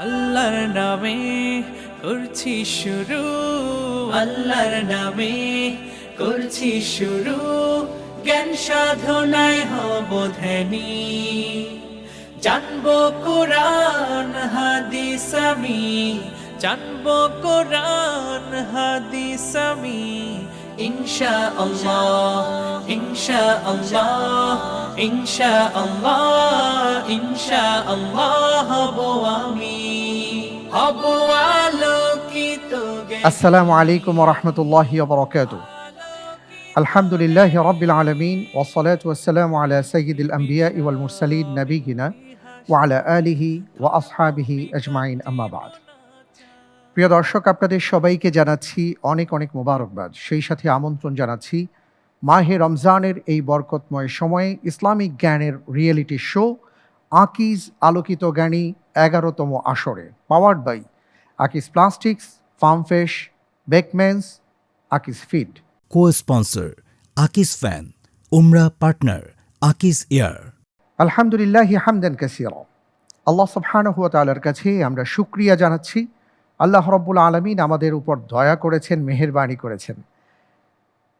আল্লাহর নামে করছি শুরু, আল্লাহর নামে করছি শুরু, জ্ঞান সাধনায় হব ধ্যানী। জানবো কোরআন হাদিস আমি, জানবো কোরআন হাদিস আমি, ইনশাআল্লাহ ইনশাআল্লাহ ইনশাআল্লাহ ইনশাআল্লাহ হব আমি, হব আলোকিত। আসসালামু আলাইকুম ওয়া রাহমাতুল্লাহি ওয়া বারাকাতুহু। আলহামদুলিল্লাহি রাব্বিল আলামিন ওয়াস সালাতু ওয়াস সালামু আলা সাইয়্যিদিল আমবিয়াই ওয়াল মুরসালিন নাবিয়িনা ওয়া আলা আলিহি ওয়া আসহাবিহি আজমাইন, আম্মা বা'দ। প্রিয় দর্শক, আপনাদের সবাইকে জানাচ্ছি অনেক অনেক মোবারকবাদ। সেই সাথে আমন্ত্রণ জানাচ্ছি মাহে রমজানের এই বরকতময় সময়ে ইসলামিক জ্ঞানের রিয়েলিটি শো আকিজ আলোকিত জ্ঞানী 11তম আসরে, powered by Akij plastics, farm fresh, Bakeman's, Akij feed. Co-sponsor Akij fan, উমরা পার্টনার আকিজ এয়ার। আলহামদুলিল্লাহি হামদান কাসীরা। আল্লাহ সুবহানাহু ওয়া তাআলার কাছে আমরা শুকরিয়া জানাচ্ছি। আল্লাহ রাব্বুল আলামিন আমাদের উপর দয়া করেছেন, মেহেরবানি করেছেন।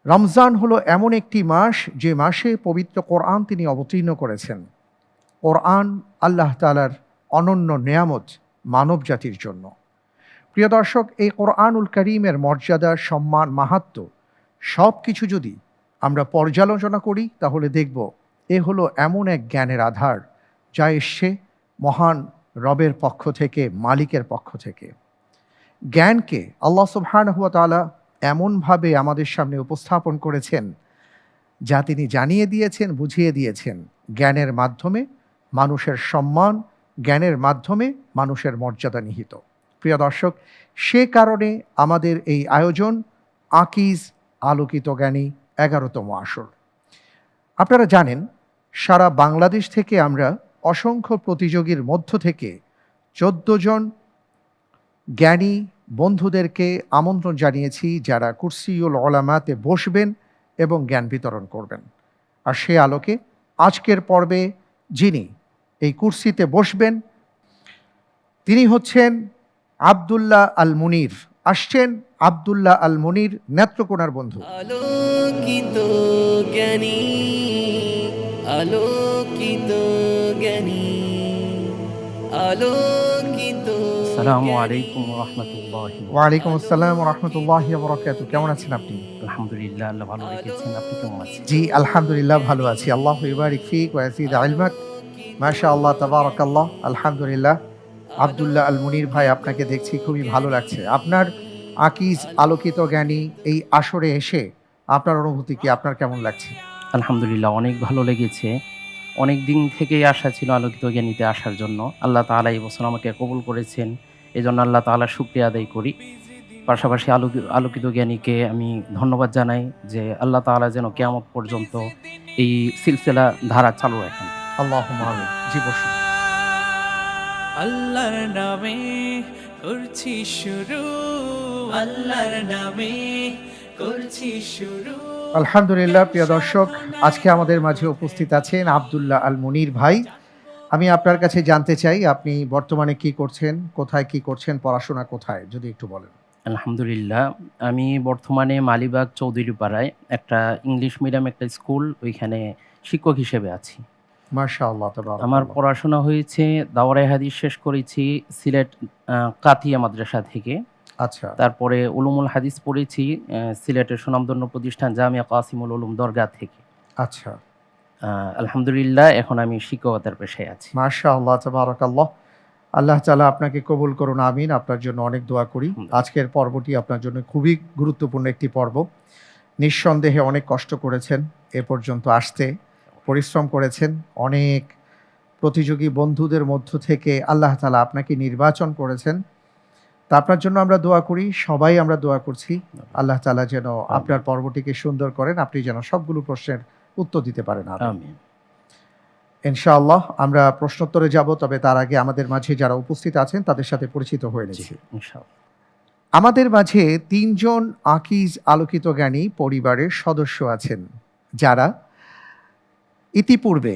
রমজান হলো এমন একটি মাস যে মাসে পবিত্র কোরআন তিনি অবতীর্ণ করেছেন। কোরআন আল্লাহ তাআলার অনন্য নেয়ামত মানব জাতির জন্য। প্রিয় দর্শক, এই কোরআনুল কারীমের মর্যাদা, সম্মান, মাহাত্ম্য সব কিছু যদি আমরা পর্যালোচনা করি তাহলে দেখব এ হলো এমন এক জ্ঞানের আধার যা এসছে মহান রবের পক্ষ থেকে, মালিকের পক্ষ থেকে। জ্ঞানকে আল্লাহ সুবহানাহু ওয়া তাআলা এমনভাবে আমাদের সামনে উপস্থাপন করেছেন যা তিনি জানিয়ে দিয়েছেন, বুঝিয়ে দিয়েছেন। জ্ঞানের মাধ্যমে মানুষের সম্মান, জ্ঞানের মাধ্যমে মানুষের মর্যাদা নিহিত। প্রিয় দর্শক, সে কারণে আমাদের এই আয়োজন আকিজ আলোকিত জ্ঞানী 11তম আসর। আপনারা জানেন, সারা বাংলাদেশ থেকে আমরা অসংখ্য প্রতিযোগীর মধ্য থেকে 14 জন জ্ঞানী বন্ধুদেরকে আমন্ত্রণ জানিয়েছি যারা কুরসিউল উলামাতে বসবেন এবং জ্ঞান বিতরণ করবেন। আর সে আলোকে আজকের পর্বে যিনি এই কুরসিতে বসবেন তিনি হচ্ছেন আব্দুল্লাহ আল মুনির। আসছেন আব্দুল্লাহ আল মুনির, নেত্রকোনার বন্ধু। আলোকিত জ্ঞানী, আলোকিত জ্ঞানী, আলোকিত। আসসালামু আলাইকুম ওয়া রাহমাতুল্লাহি। ওয়ালাইকুম আসসালাম ওয়া রাহমাতুল্লাহি ওয়া বারাকাতুহু। কেমন আছেন আপনি? আলহামদুলিল্লাহ, আল্লাহ ভালো রেখেছেন। আপনি কেমন আছেন? জি আলহামদুলিল্লাহ ভালো আছি। আল্লাহু ইবারিক ফিক ওয়া ইয়াজিদ ইলমাক। মাশাআল্লাহ, তাবারাকাল্লাহ, আলহামদুলিল্লাহ। আব্দুল্লাহ আল মুনির ভাই, আপনাকে দেখছি খুবই ভালো লাগছে। আপনার আকিজ আলোকিত জ্ঞানী এই আসরে এসে আপনার অনুভূতি কি? আপনার কেমন লাগছে? আলহামদুলিল্লাহ, অনেক ভালো লেগেছে। অনেক দিন থেকেই আশা ছিল আলোকিত জ্ঞানীতে আসার জন্য। আল্লাহ তাআলা এই বছর আমাকে কবুল করেছেন। এজন্য আল্লাহ তাআলার শুকরিয়া আদায় করি। পাশাপাশি আলোকিত জ্ঞানীকে আমি ধন্যবাদ জানাই যে আল্লাহ তাআলা যেন কিয়ামত পর্যন্ত এই সিলসিলা ধারা চালু রাখেন। আল্লাহুম্মা আমিন। জি বসুন। আল্লাহর নামে করছি শুরু, আল্লাহর নামে করছি শুরু। আলহামদুলিল্লাহ। প্রিয় দর্শক, আজকে আমাদের মাঝে উপস্থিত আছেন আব্দুল্লাহ আল মুনির ভাই। আমি আপনার কাছে জানতে চাই, আপনি বর্তমানে কি করছেন, কোথায় কি করছেন, পড়াশোনা কোথায়, যদি একটু বলেন। আলহামদুলিল্লাহ, আমি বর্তমানে মালিবাগ চৌধুরীপাড়ায় একটা ইংলিশ মিডিয়াম একটা স্কুল, ওইখানে শিক্ষক হিসেবে আছি। মাশাআল্লাহ, তাবারাকাল্লাহ। আমার পড়াশোনা হয়েছে দাওরায়ে হাদিস শেষ করেছি সিলেট কাতিয়া মাদ্রাসা থেকে। আচ্ছা তারপরে উলুমুল হাদিস পড়েছি সিলেটের সুনামধন্য প্রতিষ্ঠান জামিয়া কাসিমুল উলুম দরগাহ থেকে। আচ্ছা, আলহামদুলিল্লাহ, এখন আমি শিক্ষকতার পেশায় আছি। মাশাআল্লাহ, তাবারাকাল্লাহ। আল্লাহ তাআলা আপনাকে কবুল করুন, আমিন। আপনার জন্য অনেক দোয়া করি। আজকের পর্বটি আপনার জন্য খুবই গুরুত্বপূর্ণ একটি পর্ব। নিঃসন্দেহে অনেক কষ্ট করেছেন এ পর্যন্ত আসতে, পরিশ্রম করেছেন। অনেক প্রতিযোগী বন্ধুদের মধ্য থেকে আল্লাহ তাআলা আপনাকে নির্বাচন করেছেন। তা আপনার জন্য আমরা দোয়া করি, সবাই আমরা দোয়া করছি আল্লাহ তাআলা যেন আপনার পর্বটিকে সুন্দর করেন, আপনি যেন সবগুলো প্রশ্নের উত্তর দিতে পারেন। আমিন। ইনশাআল্লাহ আমরা প্রশ্নোত্তরে যাব, তবে তার আগে আমাদের মাঝে যারা উপস্থিত আছেন তাদের সাথে পরিচিত হয়ে জি, নিচ্ছি। ইনশাআল্লাহ। আমাদের মাঝে 3 জন আকিজ আলোকিত জ্ঞানী পরিবারের সদস্য আছেন যারা ইতিপূর্বে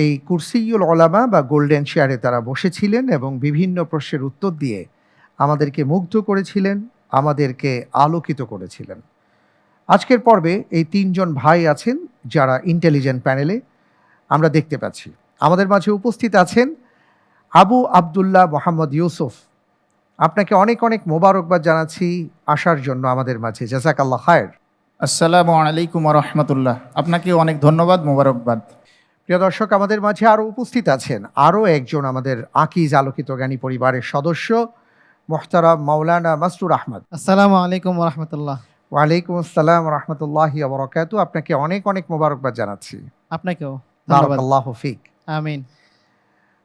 এই কুরসিউল ওলামা বা গোল্ডেন চেয়ারে তারা বসেছিলেন এবং বিভিন্ন প্রশ্নের উত্তর দিয়ে আমাদেরকে মুগ্ধ করেছিলেন, আমাদেরকে আলোকিত করেছিলেন। আজকের পর্বে এই তিনজন ভাই আছেন যারা ইন্টেলিজেন্ট প্যানেলে আমরা দেখতে পাচ্ছি। আমাদের মাঝে উপস্থিত আছেন আবু আবদুল্লাহ মোহাম্মদ ইউসুফ। আপনাকে অনেক অনেক মোবারকবাদ জানাচ্ছি আসার জন্য আমাদের মাঝে। জাযাকাল্লাহ খায়ের। আসসালামু আলাইকুম রহমতুল্লাহ। আপনাকে অনেক ধন্যবাদ, মোবারকবাদ। প্রিয় দর্শক, আমাদের মাঝে আরও উপস্থিত আছেন আরও একজন আমাদের আকিজ আলোকিত জ্ঞানী পরিবারের সদস্য মোহতারাম মাওলানা মাসরুর আহমদ। আসসালামু আলাইকুম রহমতুল্লাহ। ওয়ালাইকুম আসসালাম রহমতুল্লাহি ওয়া বারাকাতুহু। আপনাকে অনেক অনেক মোবারকবাদ জানাচ্ছি। আপনাকেও ধন্যবাদ। বারাকাল্লাহু ফিক। আমিন।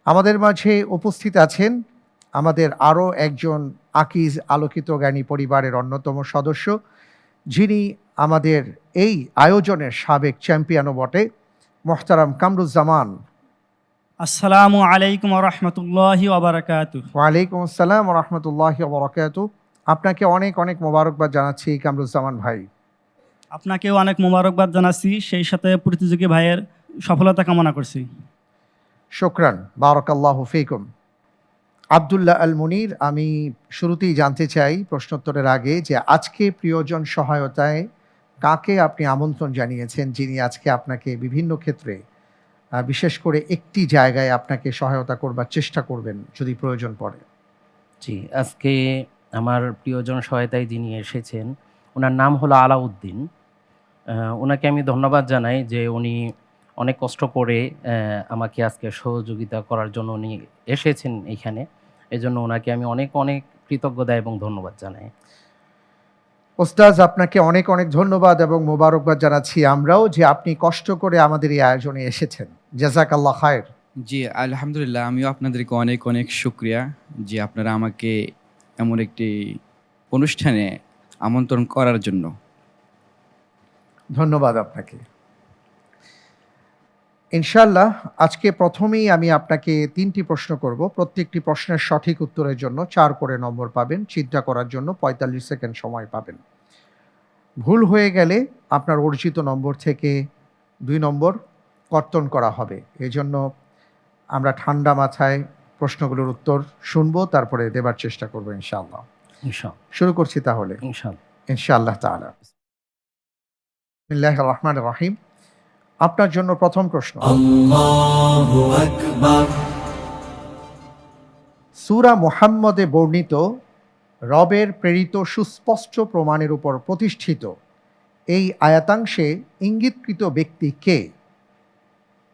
আমাদের মাঝে উপস্থিত আছেন আমাদের আরও একজন আকিজ আলোকিত জ্ঞানী পরিবারের অন্যতম সদস্য, যিনি আমাদের এই আয়োজনের সাবেক চ্যাম্পিয়নও বটে, মোহতারাম কামরুজ্জামান। আসসালামু আলাইকুম রহমতুল্লাহি ওয়াবারাকাতুহু। ওয়ালাইকুম আসসালাম রহমতুল্লাহি ওয়া বারাকাতুহু। আপনাকে অনেক অনেক মোবারকবাদ জানাচ্ছি কামরুজ্জামান ভাই। আপনাকেও অনেক মোবারকবাদ জানাচ্ছি, সেই সাথে প্রতিযোগী ভাইয়ের সফলতা কামনা করছি। শুকরান, বারাকাল্লাহু ফিকুম। আব্দুল্লাহ আল মুনির, আমি শুরুতেই জানতে চাই প্রশ্নোত্তরের আগে যে আজকে প্রিয়জন সহায়তায় কাকে আপনি আমন্ত্রণ জানিয়েছেন, যিনি আজকে আপনাকে বিভিন্ন ক্ষেত্রে বিশেষ করে একটি জায়গায় আপনাকে সহায়তা করবার চেষ্টা করবেন যদি প্রয়োজন পড়ে? জি, আজকে আমার প্রিয়জন সহায়তায় যিনি এসেছেন, ওনার নাম হলো আলাউদ্দিন। ওনাকে আমি ধন্যবাদ জানাই যে উনি অনেক কষ্ট করে আমাকে আজকে সহযোগিতা করার জন্য উনি এসেছেন এইখানে। এই জন্য ওনাকে আমি অনেক অনেক কৃতজ্ঞতা এবং ধন্যবাদ জানাই। ওস্তাজ, আপনাকে অনেক অনেক ধন্যবাদ এবং মোবারকবাদ জানাচ্ছি আমরাও যে আপনি কষ্ট করে আমাদের এই আয়োজনে এসেছেন। জাযাকাল্লাহ খায়ের। জি আলহামদুলিল্লাহ, আমিও আপনাদেরকে অনেক অনেক শুকরিয়া যে আপনারা আমাকে এমন একটি অনুষ্ঠানে আমন্ত্রণ করার জন্য। ধন্যবাদ আপনাকে। ইনশাআল্লাহ আজকে প্রথমেই আমি আপনাকে 3টি প্রশ্ন করব। প্রত্যেকটি প্রশ্নের সঠিক উত্তরের জন্য 4 করে নম্বর পাবেন। চিন্তা করার জন্য 45 সেকেন্ড সময় পাবেন। ভুল হয়ে গেলে আপনার অর্জিত নম্বর থেকে 2 নম্বর কর্তন করা হবে। এজন্য আমরা ঠান্ডা মাথায় প্রশ্নগুলোর উত্তর শুনবো, তারপরে দেবার চেষ্টা করবো ইনশাআল্লাহ। ইনশাআল্লাহ শুরু করছি তাহলে ইনশাআল্লাহ তাআলা। বিসমিল্লাহির রহমানির রহিম। আপনার জন্য প্রথম প্রশ্ন। আল্লাহু আকবার। সূরা মুহাম্মদে বর্ণিত রবের প্রেরিত সুস্পষ্ট প্রমাণের উপর প্রতিষ্ঠিত এই আয়াতাংশে ইঙ্গিতকৃত ব্যক্তি কে?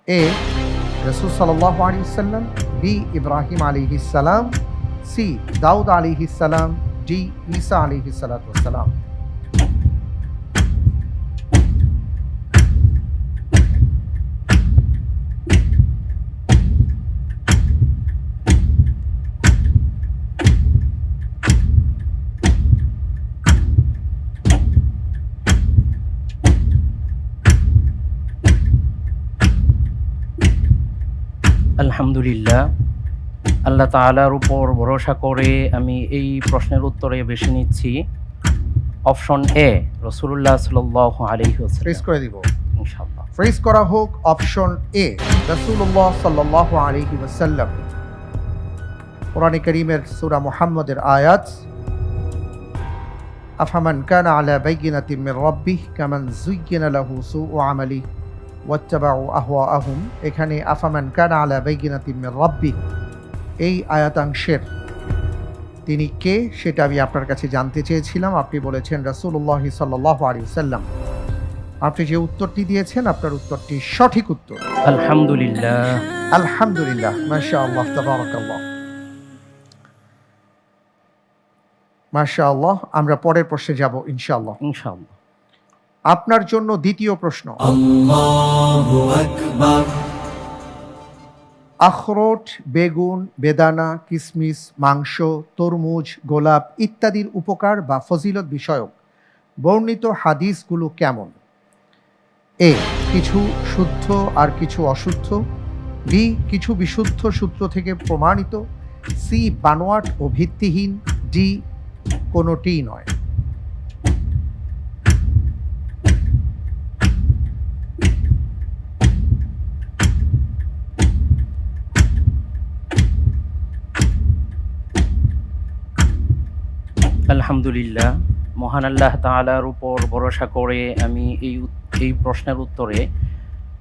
এ রাসূল সাল্লাল্লাহু আলাইহি ওয়াসাল্লাম, বি ইব্রাহিম আলাইহিস সালাম, সি দাউদ আলাইহিস সালাম, ডি ঈসা আলাইহিস সালাতু ওয়াস সালাম। আলহামদুলিল্লাহ, আল্লাহ তাআলার উপর ভরসা করে আমি এই প্রশ্নের উত্তরে বেছে নিচ্ছি অপশন এ, রাসূলুল্লাহ সাল্লাল্লাহু আলাইহি ফ্রিজ ওয়াসাল্লাম। করে দিব ইনশাআল্লাহ। ফ্রিজ করা হোক অপশন এ, রাসূলুল্লাহ সাল্লাল্লাহু আলাইহি ওয়াসাল্লাম। কোরআনে কারীমের সূরা মুহাম্মদের আয়াত, আফামান কানা আলা বাইয়িনাতিন মির রাব্বিহ কামান যুয়্যিনা লাহু সুউ আমালিহি ওয়াত্তাবাউ আহওয়াআহুম। এখানে আফামান কানা আলা বাইয়িনাতিন মির রাব্বিহ এই আয়াতাংশের তিনি কে সেটা আমি আপনার কাছে জানতে চেয়েছিলাম। আপনি বলেছেন রাসূলুল্লাহ সাল্লাল্লাহু আলাইহি ওয়াসাল্লাম। আপনি যে উত্তরটি দিয়েছেন আপনার উত্তরটি সঠিক উত্তর। আলহামদুলিল্লাহ। আলহামদুলিল্লাহ, মাশাআল্লাহ, তাবারাকাল্লাহ, মাশাআল্লাহ। আমরা পরের প্রশ্নে যাব ইনশাআল্লাহ। ইনশাআল্লাহ। আপনার জন্য দ্বিতীয় প্রশ্ন। আল্লাহু আকবার। আখরোট, বেগুন, বেদানা, কিশমিশ, মাংস, তরমুজ, গোলাপ ইত্যাদির উপকার বা ফজিলত বিষয়ক বর্ণিত হাদিসগুলো কেমন? এ কিছু শুদ্ধ আর কিছু অশুদ্ধ, বি কিছু বিশুদ্ধ সূত্র থেকে প্রমাণিত, সি বানোয়াট ও ভিত্তিহীন, ডি কোনোটিই নয়। আলহামদুলিল্লাহ, মহান আল্লাহ তাআলার উপর ভরসা করে আমি এই প্রশ্নের উত্তরে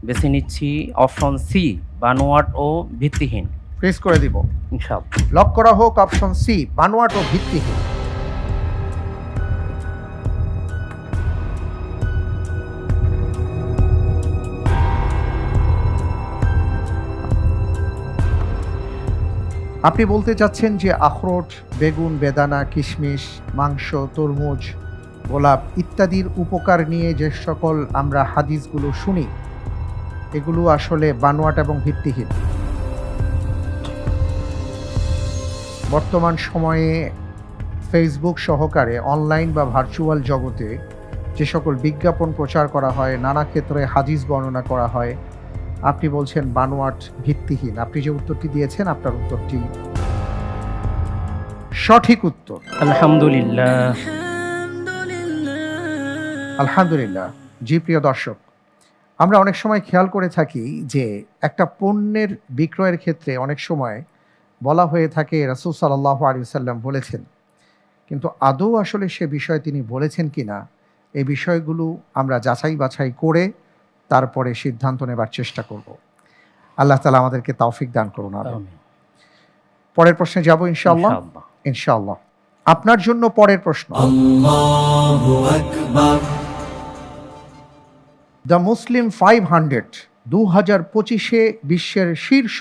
বেছে নিচ্ছি অপশন সি, বানোয়াট ও ভিত্তিহীন। ফ্রিজ করে দিব। ইনশাআল্লাহ। লক করা হোক অপশন সি, বানোয়াট ও ভিত্তিহীন। আপনি বলতে চাচ্ছেন যে আখরোট, বেগুন, বেদানা, কিশমিশ, মাংস, তরমুজ, গোলাপ ইত্যাদির উপকার নিয়ে যে সকল আমরা হাদিসগুলো শুনি, এগুলো আসলে বানোয়াট এবং ভিত্তিহীন। বর্তমান সময়ে ফেসবুক সহকারে অনলাইন বা ভার্চুয়াল জগতে যে সকল বিজ্ঞাপন প্রচার করা হয়, নানা ক্ষেত্রে হাদিস বর্ণনা করা হয়, আপনি বলছেন বানোয়াট, ভিত্তিহীন। আপনি যে উত্তরটি দিয়েছেন, আপনার উত্তরটি সঠিক উত্তর। আলহামদুলিল্লাহ। আলহামদুলিল্লাহ। জি প্রিয় দর্শক, আমরা অনেক সময় খেয়াল করে থাকি যে একটা পণ্যের বিক্রয়ের ক্ষেত্রে অনেক সময় বলা হয়ে থাকে রাসূল সাল্লাল্লাহু আলাইহি ওয়াসাল্লাম বলেছেন, কিন্তু আদৌ আসলে সে বিষয়ে তিনি বলেছেন কিনা, এই বিষয়গুলো আমরা যাচাই বাছাই করে তারপরে সিদ্ধান্ত নেবার চেষ্টা করব। আল্লাহ তাআলা আমাদেরকে তৌফিক দান করুন। আমিন। পরের প্রশ্নে যাব ইনশাআল্লাহ। ইনশাআল্লাহ। ইনশাআল্লাহ। আপনার জন্য পরের প্রশ্ন। Allahu Akbar. দ্য মুসলিম 500 2025-এ বিশ্বের শীর্ষ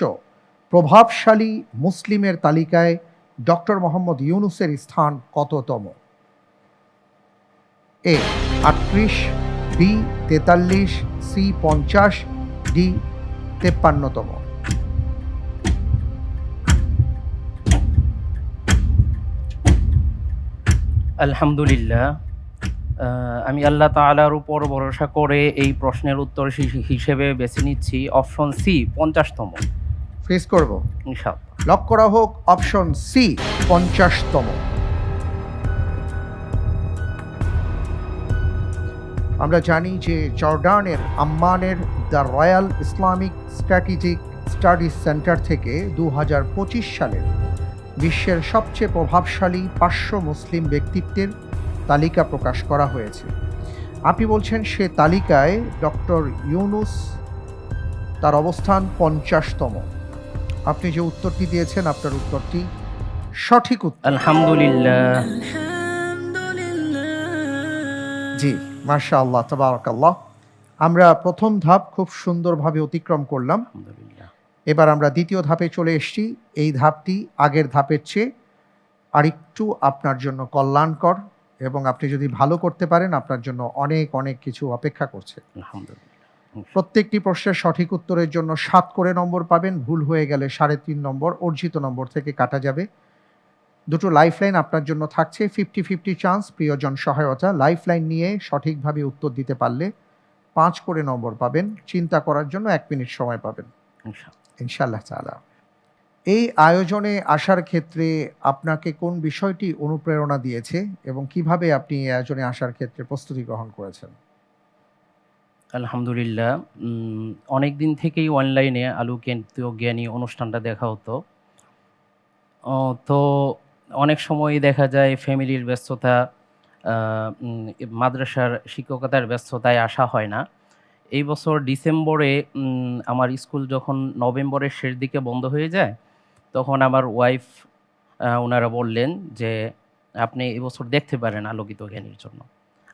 প্রভাবশালী মুসলিমের তালিকায় ডক্টর মোহাম্মদ ইউনূসের স্থান কততম? এ 38, বি 43, সি 50, ডি 53তম। আলহামদুলিল্লাহ, আমি আল্লাহ তাআলার উপর ভরসা করে এই প্রশ্নের উত্তর হিসেবে বেছে নিচ্ছি অপশন সি, 50তম। ফ্রিজ করব। ইনশাআল্লাহ। লক করা হোক অপশন সি, 50তম। আমরা জানি যে জর্ডানের আম্মানের the royal Islamic strategic studies centre থেকে 2025 সালের বিশ্বের সবচেয়ে প্রভাবশালী 500 মুসলিম ব্যক্তিত্বের তালিকা প্রকাশ করা হয়েছে। আপনি বলছেন সে তালিকায় ডক্টর ইউনূস, তার অবস্থান 50তম। আপনি যে উত্তরটি দিয়েছেন, আপনার উত্তরটি সঠিক উত্তর। আলহামদুলিল্লাহ। জি, মাশাআল্লাহ, তাবারাকাল্লাহ। আমরা প্রথম ধাপ খুব সুন্দরভাবে অতিক্রম করলাম। আলহামদুলিল্লাহ। এবার আমরা দ্বিতীয় ধাপে চলে এসেছি। এই ধাপটি আগের ধাপের চেয়ে আরেকটু আপনার জন্য কল্যাণকর, এবং আপনি যদি ভালো করতে পারেন আপনার জন্য অনেক অনেক কিছু অপেক্ষা করছে। আলহামদুলিল্লাহ। প্রত্যেকটি প্রশ্নের সঠিক উত্তরের জন্য 7 করে নম্বর পাবেন। ভুল হয়ে গেলে 3.5 নম্বর অর্জিত নম্বর থেকে কাটা যাবে। দুটো লাইফলাইন আপনার জন্য থাকছে। 50-50 চান্স, প্রিয়জন সহায়তা। লাইফলাইন নিয়ে সঠিকভাবে উত্তর দিতে পারলে 5 করে নম্বর পাবেন। চিন্তা করার জন্য 1 মিনিট সময় পাবেন ইনশাআল্লাহ তাআলা। এই আয়োজনে আসার ক্ষেত্রে আপনাকে কোন বিষয়টি অনুপ্রেরণা দিয়েছে এবং কিভাবে আপনি এই আয়োজনে আসার ক্ষেত্রে প্রস্তুতি গ্রহণ করেছেন? আলহামদুলিল্লাহ, অনেক দিন থেকেই অনলাইনে আলোকিত জ্ঞানী অনুষ্ঠানটা দেখা হতো। তো অনেক সময় দেখা যায় ফ্যামিলির ব্যস্ততা, মাদ্রাসার শিক্ষকতার ব্যস্ততায় আসা হয় না। এই বছর ডিসেম্বরে আমার স্কুল যখন নভেম্বরের শেষ দিকে বন্ধ হয়ে যায়, তখন আমার ওয়াইফ ওনারা বললেন যে আপনি এবছর দেখতে পারেন আলোকিত জ্ঞানীর জন্য।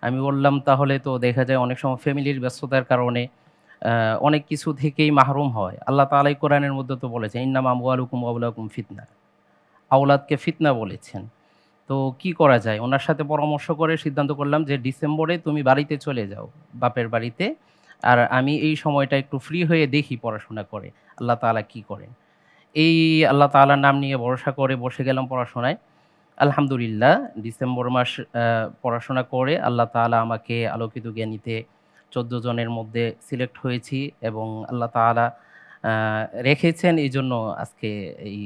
আমি বললাম তাহলে তো দেখা যায় অনেক সময় ফ্যামিলির ব্যস্ততার কারণে অনেক কিছু থেকেই মাহরুম হয়। আল্লাহ তাআলাই কোরআনের মধ্যে তো বলেছেন, ইন্নামা আমওয়ালুকুম ওয়া আওলাদুকুম ফিতনা, আওলাদকে ফিতনা বলেছেন। তো কি করা যায়, ওনার সাথে পরামর্শ করে সিদ্ধান্ত করলাম যে ডিসেম্বরে তুমি বাড়িতে চলে যাও, বাপের বাড়িতে, আর আমি এই সময়টা একটু ফ্রি হয়ে দেখি পড়াশোনা করে আল্লাহ তাআলা কি করেন। এই আল্লাহ তাআলার নাম নিয়ে ভরসা করে বসে গেলাম পড়াশোনায়। আলহামদুলিল্লাহ, ডিসেম্বর মাস পড়াশোনা করে আল্লাহ তাআলা আমাকে আলোকিত জ্ঞানীতে 14 জনের মধ্যে সিলেক্ট হয়েছি, এবং আল্লাহ তাআলা রেখেছেন, এই জন্য আজকে এই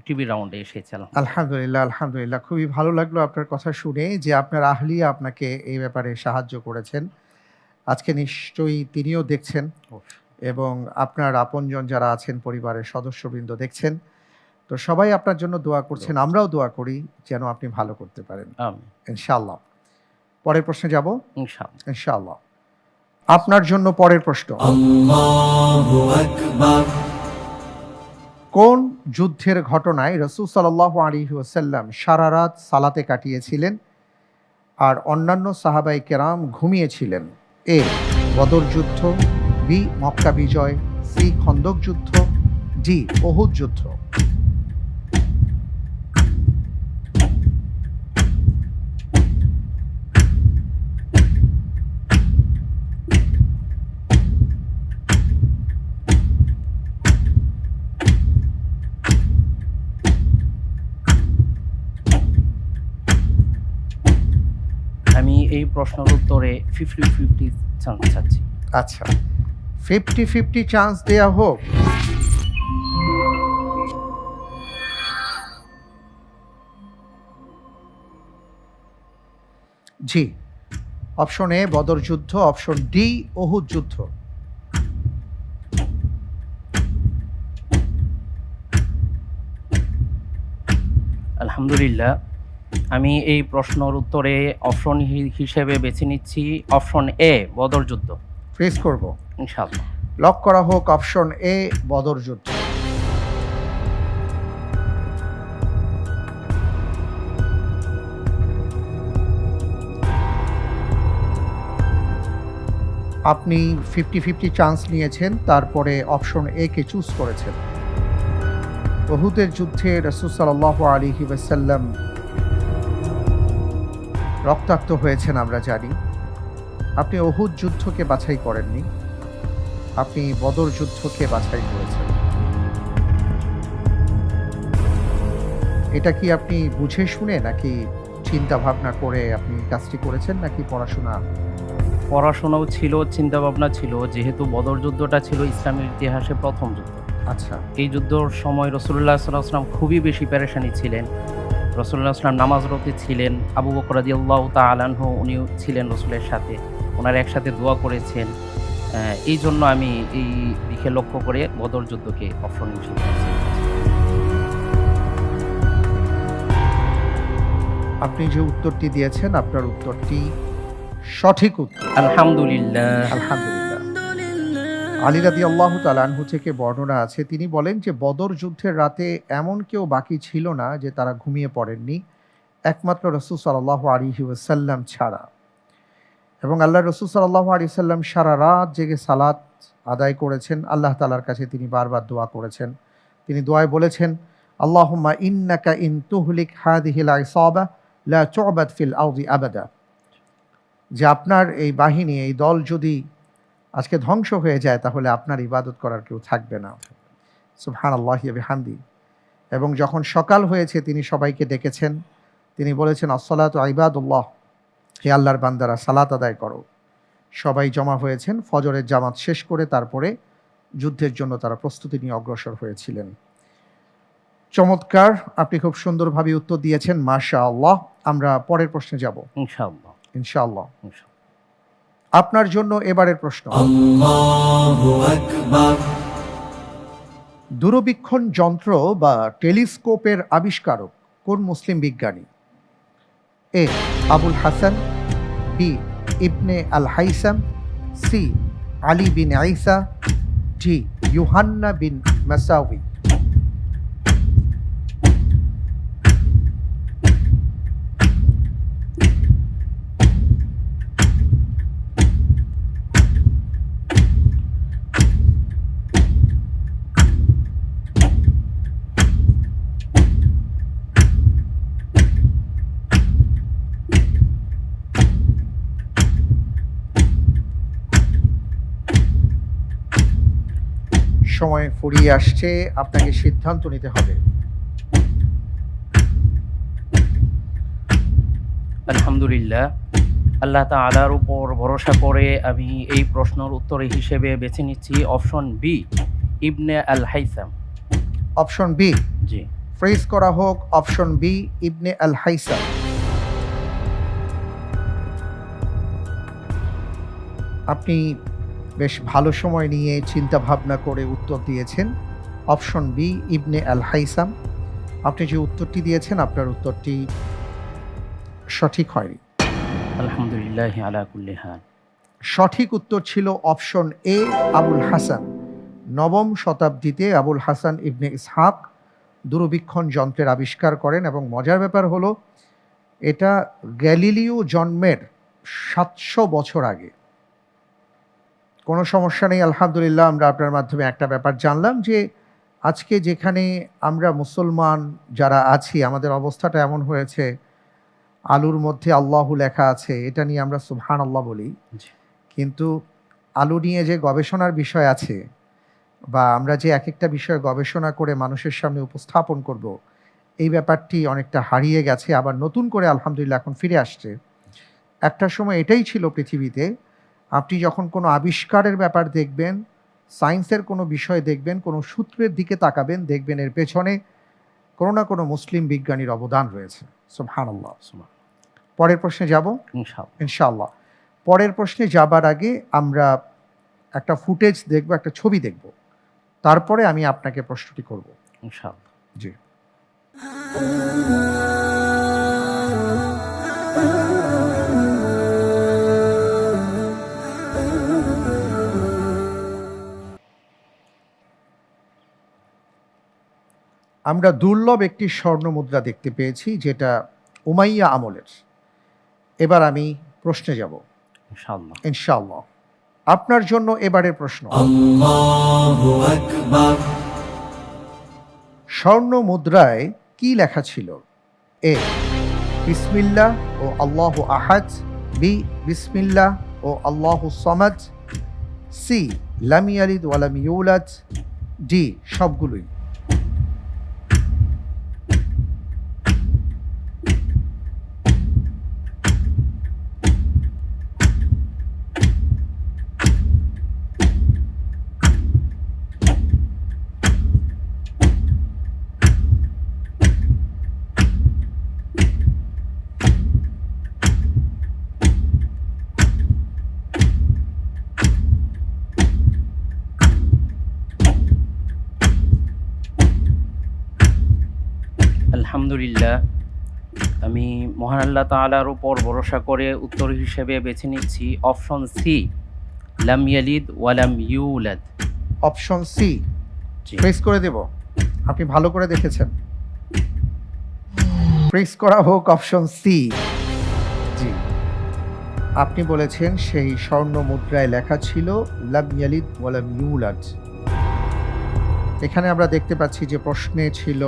টিভি রাউন্ডে এসেছিলাম। আলহামদুলিল্লাহ, আলহামদুলিল্লাহ। খুবই ভালো লাগলো আপনার কথা শুনে যে আপনার আহলিয়া আপনাকে এই ব্যাপারে সাহায্য করেছেন। আজকে নিশ্চয়ই তিনিও দেখছেন এবং আপনার আপনজন যারা আছেন পরিবারের সদস্যবৃন্দ দেখছেন। তো সবাই আপনার জন্য দোয়া করছেন, আমরাও দোয়া করি যেন আপনি ভালো করতে পারেন আমিন। ইনশাআল্লাহ। পরের প্রশ্নে যাব ইনশাআল্লাহ। ইনশাআল্লাহ। আপনার জন্য পরের প্রশ্ন, Allahu Akbar. কোন যুদ্ধের ঘটনায় রাসূল সাল্লাল্লাহু আলাইহি ওয়াসাল্লাম সারা রাত সালাতে কাটিয়েছিলেন আর অন্যান্য সাহাবায়ে কেরাম ঘুমিয়েছিলেন? এ বদর যুদ্ধ, বি মক্কা বিজয়, সি খন্দক যুদ্ধ, ডি উহুদ যুদ্ধ। আমি এই প্রশ্নের উত্তরে 50-50 চান্স চাচ্ছি। আচ্ছা, 50-50 চান্স দেয়া হোক। জি, অপশন এ বদর যুদ্ধ, অপশন ডি উহুদ যুদ্ধ। আলহামদুলিল্লাহ, আমি এই প্রশ্নের উত্তরে অপশন হিসেবে বেছে নিচ্ছি অপশন এ বদর যুদ্ধ। ফ্রিজ করব, ইনশাআল্লাহ। লক করা হোক অপশন এ বদর যুদ্ধ। আপনি 50-50 চান্স নিয়েছেন, তারপরে অপশন এ কে চুজ করেছেন। উহুদের যুদ্ধে রাসূল সাল্লাল্লাহু আলাইহি ওয়াসাল্লাম রক্তাক্ত হয়েছেন আমরা জানি। আপনি উহুদ যুদ্ধকে বাছাই করেননি, আপনি বদর যুদ্ধকে বাছাই করেছেন। এটা কি আপনি বুঝে শুনে নাকি চিন্তা ভাবনা করে আপনি কাজটি করেছেন, নাকি পড়াশোনাও ছিল, চিন্তা ভাবনা ছিল, যেহেতু বদর যুদ্ধটা ছিল ইসলামের ইতিহাসে প্রথম যুদ্ধ। আচ্ছা, এই যুদ্ধর সময় রাসূলুল্লাহ সাল্লাল্লাহু আলাইহি ওয়াসাল্লাম খুবই বেশি পেরেশানি ছিলেন। রাসূলুল্লাহ সাল্লাল্লাহু আলাইহি ওয়াসাল্লাম নামাজরতে ছিলেন, আবু বকর রাদিয়াল্লাহু তাআলা আনহু উনিও ছিলেন রাসূলের সাথে, ওনারা একসাথে দোয়া করেছেন। এই জন্য আমি এই দিকে লক্ষ্য করে বদর যুদ্ধকে অপশন হিসেবে বেছে নিয়েছি। আপনি যে উত্তরটি দিয়েছেন আপনার উত্তরটি সঠিক উত্তর। আলহামদুলিল্লাহ। আলহামদুলিল্লাহ। আলী রাদিয়াল্লাহু তাআলা আনহু থেকে বর্ণনা আছে, তিনি বলেন যে বদর যুদ্ধের রাতে এমন কেউ বাকি ছিল না যে তারা ঘুমিয়ে পড়েননি, একমাত্র রাসূল সাল্লাল্লাহু আলাইহি ওয়াসাল্লাম ছাড়া। এবং আল্লাহ রাসূল সাল্লাল্লাহু আলাইহি ওয়াসাল্লাম সারা রাত জেগে সালাত আদায় করেছেন, আল্লাহ তাআলার কাছে তিনি বারবার দোয়া করেছেন। তিনি দোয়ায় বলেছেন, আল্লাহুম্মা ইন্নাকা ইন তুহলিক হাযিহিল ইসাবা লা তু'বাদ ফিল আরদি আবাদা, যে আপনার এই বাহিনী, এই দল যদি আজকে ধ্বংস হয়ে যায় তাহলে আপনার ইবাদত করার কেউ থাকবে না। সুবহানাল্লাহি ওয়া বিহামদি। এবং যখন সকাল হয়েছে তিনি সবাইকে ডেকেছেন, তিনি বলেছেন আসসালাতু ইবাদুল্লাহ, হে আল্লাহর বান্দারা সালাত আদায় করো। সবাই জমা হয়েছেন, ফজরের জামাত শেষ করে তারপরে যুদ্ধের জন্য তারা প্রস্তুতি নিয়ে অগ্রসর হয়েছিলেন। চমৎকার, আপনি খুব সুন্দরভাবে উত্তর দিয়েছেন, মাশাআল্লাহ। আমরা পরের প্রশ্নে যাব ইনশাআল্লাহ। ইনশাআল্লাহ। ইনশাআল্লাহ। আপনার জন্য এবারের প্রশ্ন, Allahu Akbar. দূরবীক্ষণ যন্ত্র বা টেলিস্কোপের আবিষ্কারক কোন মুসলিম বিজ্ঞানী? এ আবুল হাসান, বি ইবনে আল হাইসাম, সি আলী বিন ঈসা, ডি ইউহান্না বিন মাসাউই। সময় ফুরিয়ে আসছে, আপনাকে সিদ্ধান্ত নিতে হবে। আলহামদুলিল্লাহ, আল্লাহ তাআলার উপর ভরসা করে আমি এই প্রশ্নের উত্তর হিসেবে বেছে নিচ্ছি অপশন বি ইবনে আল হাইসাম। অপশন বি জি। ফ্রিজ করা হোক অপশন বি ইবনে আল হাইসাম। আপনি বেশ ভালো সময় নিয়ে চিন্তা ভাবনা করে উত্তর দিয়েছেন অপশন বি ইবনে আল হাইসাম। আপনি যে উত্তরটি দিয়েছেন আপনার উত্তরটি সঠিক হয়নি। আলহামদুলিল্লাহ আলা কুল্লি হাল। সঠিক উত্তর ছিল অপশন এ, আবুল হাসান। নবম শতাব্দীতে আবুল হাসান ইবনে ইসহাক দূরবীক্ষণ যন্ত্রের আবিষ্কার করেন এবং মজার ব্যাপার হলো এটা গ্যালিলিও জন্মের 700 বছর আগে। কোনো সমস্যা নেই, আলহামদুলিল্লাহ। আমরা আপনার মাধ্যমে একটা ব্যাপার জানলাম যে আজকে যেখানে আমরা মুসলমান যারা আছি আমাদের অবস্থাটা এমন হয়েছে, আলুর মধ্যে আল্লাহু লেখা আছে, এটা নিয়ে আমরা সুবহান আল্লাহ বলি, জি। কিন্তু আলু নিয়ে যে গবেষণার বিষয় আছে বা আমরা যে এক একটা বিষয়ে গবেষণা করে মানুষের সামনে উপস্থাপন করব, এই ব্যাপারটি অনেকটা হারিয়ে গেছে, আবার নতুন করে আলহামদুলিল্লাহ এখন ফিরে আসছে। একটা সময় এটাই ছিল পৃথিবীতে, আপনি যখন কোনো আবিষ্কারের ব্যাপার দেখবেন, সায়েন্সের কোনো বিষয় দেখবেন, কোনো সূত্রের দিকে তাকাবেন, দেখবেন এর পেছনে কোনো না কোনো মুসলিম বিজ্ঞানীর অবদান রয়েছে। সুবহানাল্লাহ। পরের প্রশ্নে যাব ইনশাআল্লাহ। ইনশাআল্লাহ। পরের প্রশ্নে যাবার আগে আমরা একটা ফুটেজ দেখব, একটা ছবি দেখব, তারপরে আমি আপনাকে প্রশ্নটি করব। ইনশাআল্লাহ। জি। আমরা দুর্লভ একটি স্বর্ণ মুদ্রা দেখতে পেয়েছি যেটা উমাইয়া আমলের। এবার আমি প্রশ্নে যাব ইনশাআল্লাহ। ইনশাআল্লাহ। আপনার জন্য এবারের প্রশ্ন, Allahu Akbar. স্বর্ণ মুদ্রায় কি লেখা ছিল? এ, বিসমিল্লাহ ও আল্লাহু আহাদ। বি, বিসমিল্লাহ ও আল্লাহু সামাদ। সি, লাম ইয়ালিদ ওয়া লাম ইউলাদ। ডি, সবগুলোই। আলহামদুলিল্লাহ, আমি মহান আল্লাহ তাআলার উপর ভরসা করে উত্তর হিসেবে বেছে নিচ্ছি অপশন সি, লাম ইয়ালিদ ওয়া লাম ইউলাদ। অপশন সি জি। প্রেস করে দেব, আপনি ভালো করে দেখেছেন। প্রেস করা হোক অপশন সি। জি, আপনি বলেছেন সেই স্বর্ণ মুদ্রায় লেখা ছিল লাম ইয়ালিদ ওয়া লাম ইউলাদ। এখানে আমরা দেখতে পাচ্ছি যে প্রশ্নে ছিল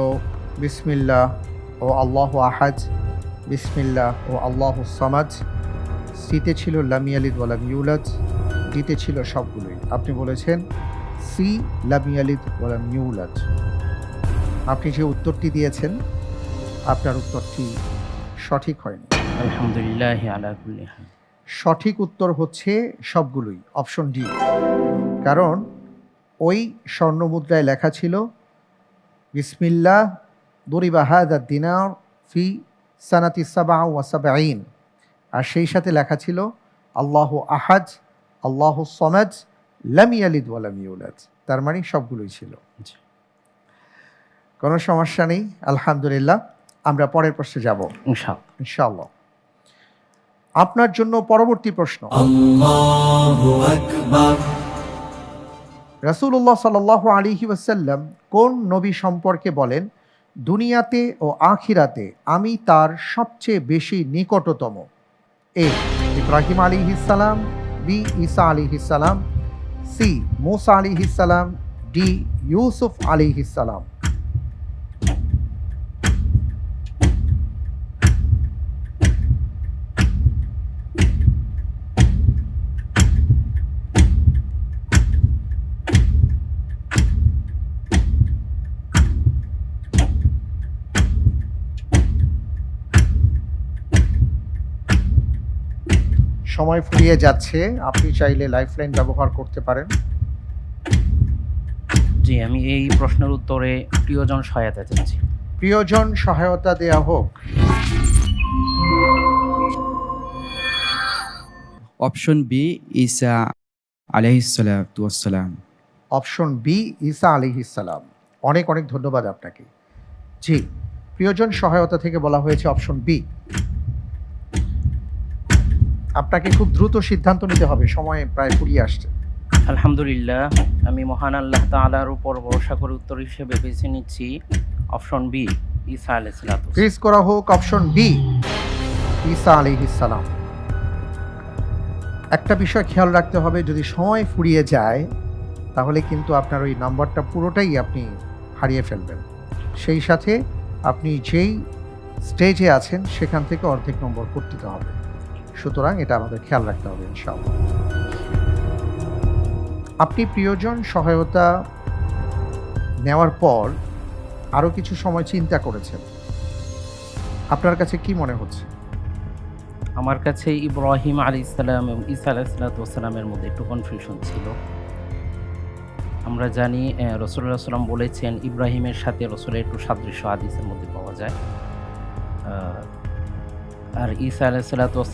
বিসমিল্লাহ ও আল্লাহু আহাদ, বিসমিল্লাহ ও আল্লাহু সামাদ। সিতে ছিল লাম ইয়ালিদ ওয়া লাম ইউলাদ, ডিতে ছিল সবগুলোই। আপনি বলেছেন সি, লাম ইয়ালিদ ওয়া লাম ইউলাদ। আপনি যে উত্তরটি দিয়েছেন আপনার উত্তরটি সঠিক হয়নি। আলহামদুলিল্লাহ আলা কুল্লি হাল। সঠিক উত্তর হচ্ছে সবগুলোই, অপশন ডি। কারণ ওই স্বর্ণ মুদ্রায় লেখা ছিল বিসমিল্লাহ দরিবা হাদা দিনার ফি সানাতি সাবা ওয়া সাবঈন, আর সেই সাথে লেখা ছিল আল্লাহু আহাদ, আল্লাহু সামাদ, লাম ইয়ালিদ ওয়া লাম ইউলাদ। তার মানে সবগুলোই ছিল। জি। কোনো সমস্যা নেই, আলহামদুলিল্লাহ। আমরা পরের প্রশ্নে যাব ইনশাআল্লাহ। ইনশাআল্লাহ। আপনার জন্য পরবর্তী প্রশ্ন, Allahu Akbar. রাসূলুল্লাহ সাল্লাল্লাহু আলাইহি ওয়াসাল্লাম কোন নবী সম্পর্কে বলেন দুনিয়াতে ও আখিরাতে আমি তার সবচেয়ে বেশি নিকটতম? এ, ইব্রাহিম আলাইহিস সালাম। বি, ঈসা আলাইহিস সালাম। সি, মূসা আলাইহিস সালাম। ডি, ইউসুফ আলাইহিস সালাম। সময় ফুরিয়ে যাচ্ছে, আপনি চাইলে লাইফলাইন ব্যবহার করতে পারেন। জি, আমি এই প্রশ্নের উত্তরে প্রিয়জন সহায়তা চাচ্ছি। প্রিয়জন সহায়তা দেয়া হোক। অপশন বি, ঈসা আলাইহিসসালাতু ওয়াসসালাম। অপশন বি, ঈসা আলাইহিস সালাম। অনেক অনেক ধন্যবাদ আপনাকে। জি, প্রিয়জন সহায়তা থেকে বলা হয়েছে অপশন বি। আপনাকে খুব দ্রুত সিদ্ধান্ত নিতে হবে, সময় প্রায় ফুরিয়ে আসছে। আলহামদুলিল্লাহ, আমি মহান আল্লাহ তাআলার উপর ভরসা করে উত্তর হিসেবে বেছে নিচ্ছি অপশন বি, ঈসা আলাইহিস সালাতু। ফ্রিজ করা হোক অপশন বি, ঈসা আলাইহিস সালাম। একটা বিষয় খেয়াল রাখতে হবে, যদি সময় ফুরিয়ে যায় তাহলে কিন্তু আপনার ওই নাম্বারটা পুরোটাই আপনি হারিয়ে ফেলবেন। সেই সাথে আপনি যেই স্টেজে আছেন সেখান থেকে অর্ধেক নম্বর কর্তিতে হবে। সুতরাং এটা আমাদের খেয়াল রাখতে হবে ইনশাআল্লাহ। আপনি প্রিয়জন সহায়তা নেওয়ার পর আরও কিছু সময় চিন্তা করেছেন, আপনার কাছে কি মনে হচ্ছে? আমার কাছে ইব্রাহিম আলাইহিস সালাম এবং ঈসা আলাইহিস সালামের মধ্যে একটু কনফিউশন ছিল। আমরা জানি রাসূলুল্লাহ সাল্লাল্লাহু আলাইহি ওয়াসাল্লাম বলেছেন ইব্রাহিমের সাথে রাসূলের একটু সাদৃশ্য হাদিসের মধ্যে পাওয়া যায়। আর ঈসা আলাইহিস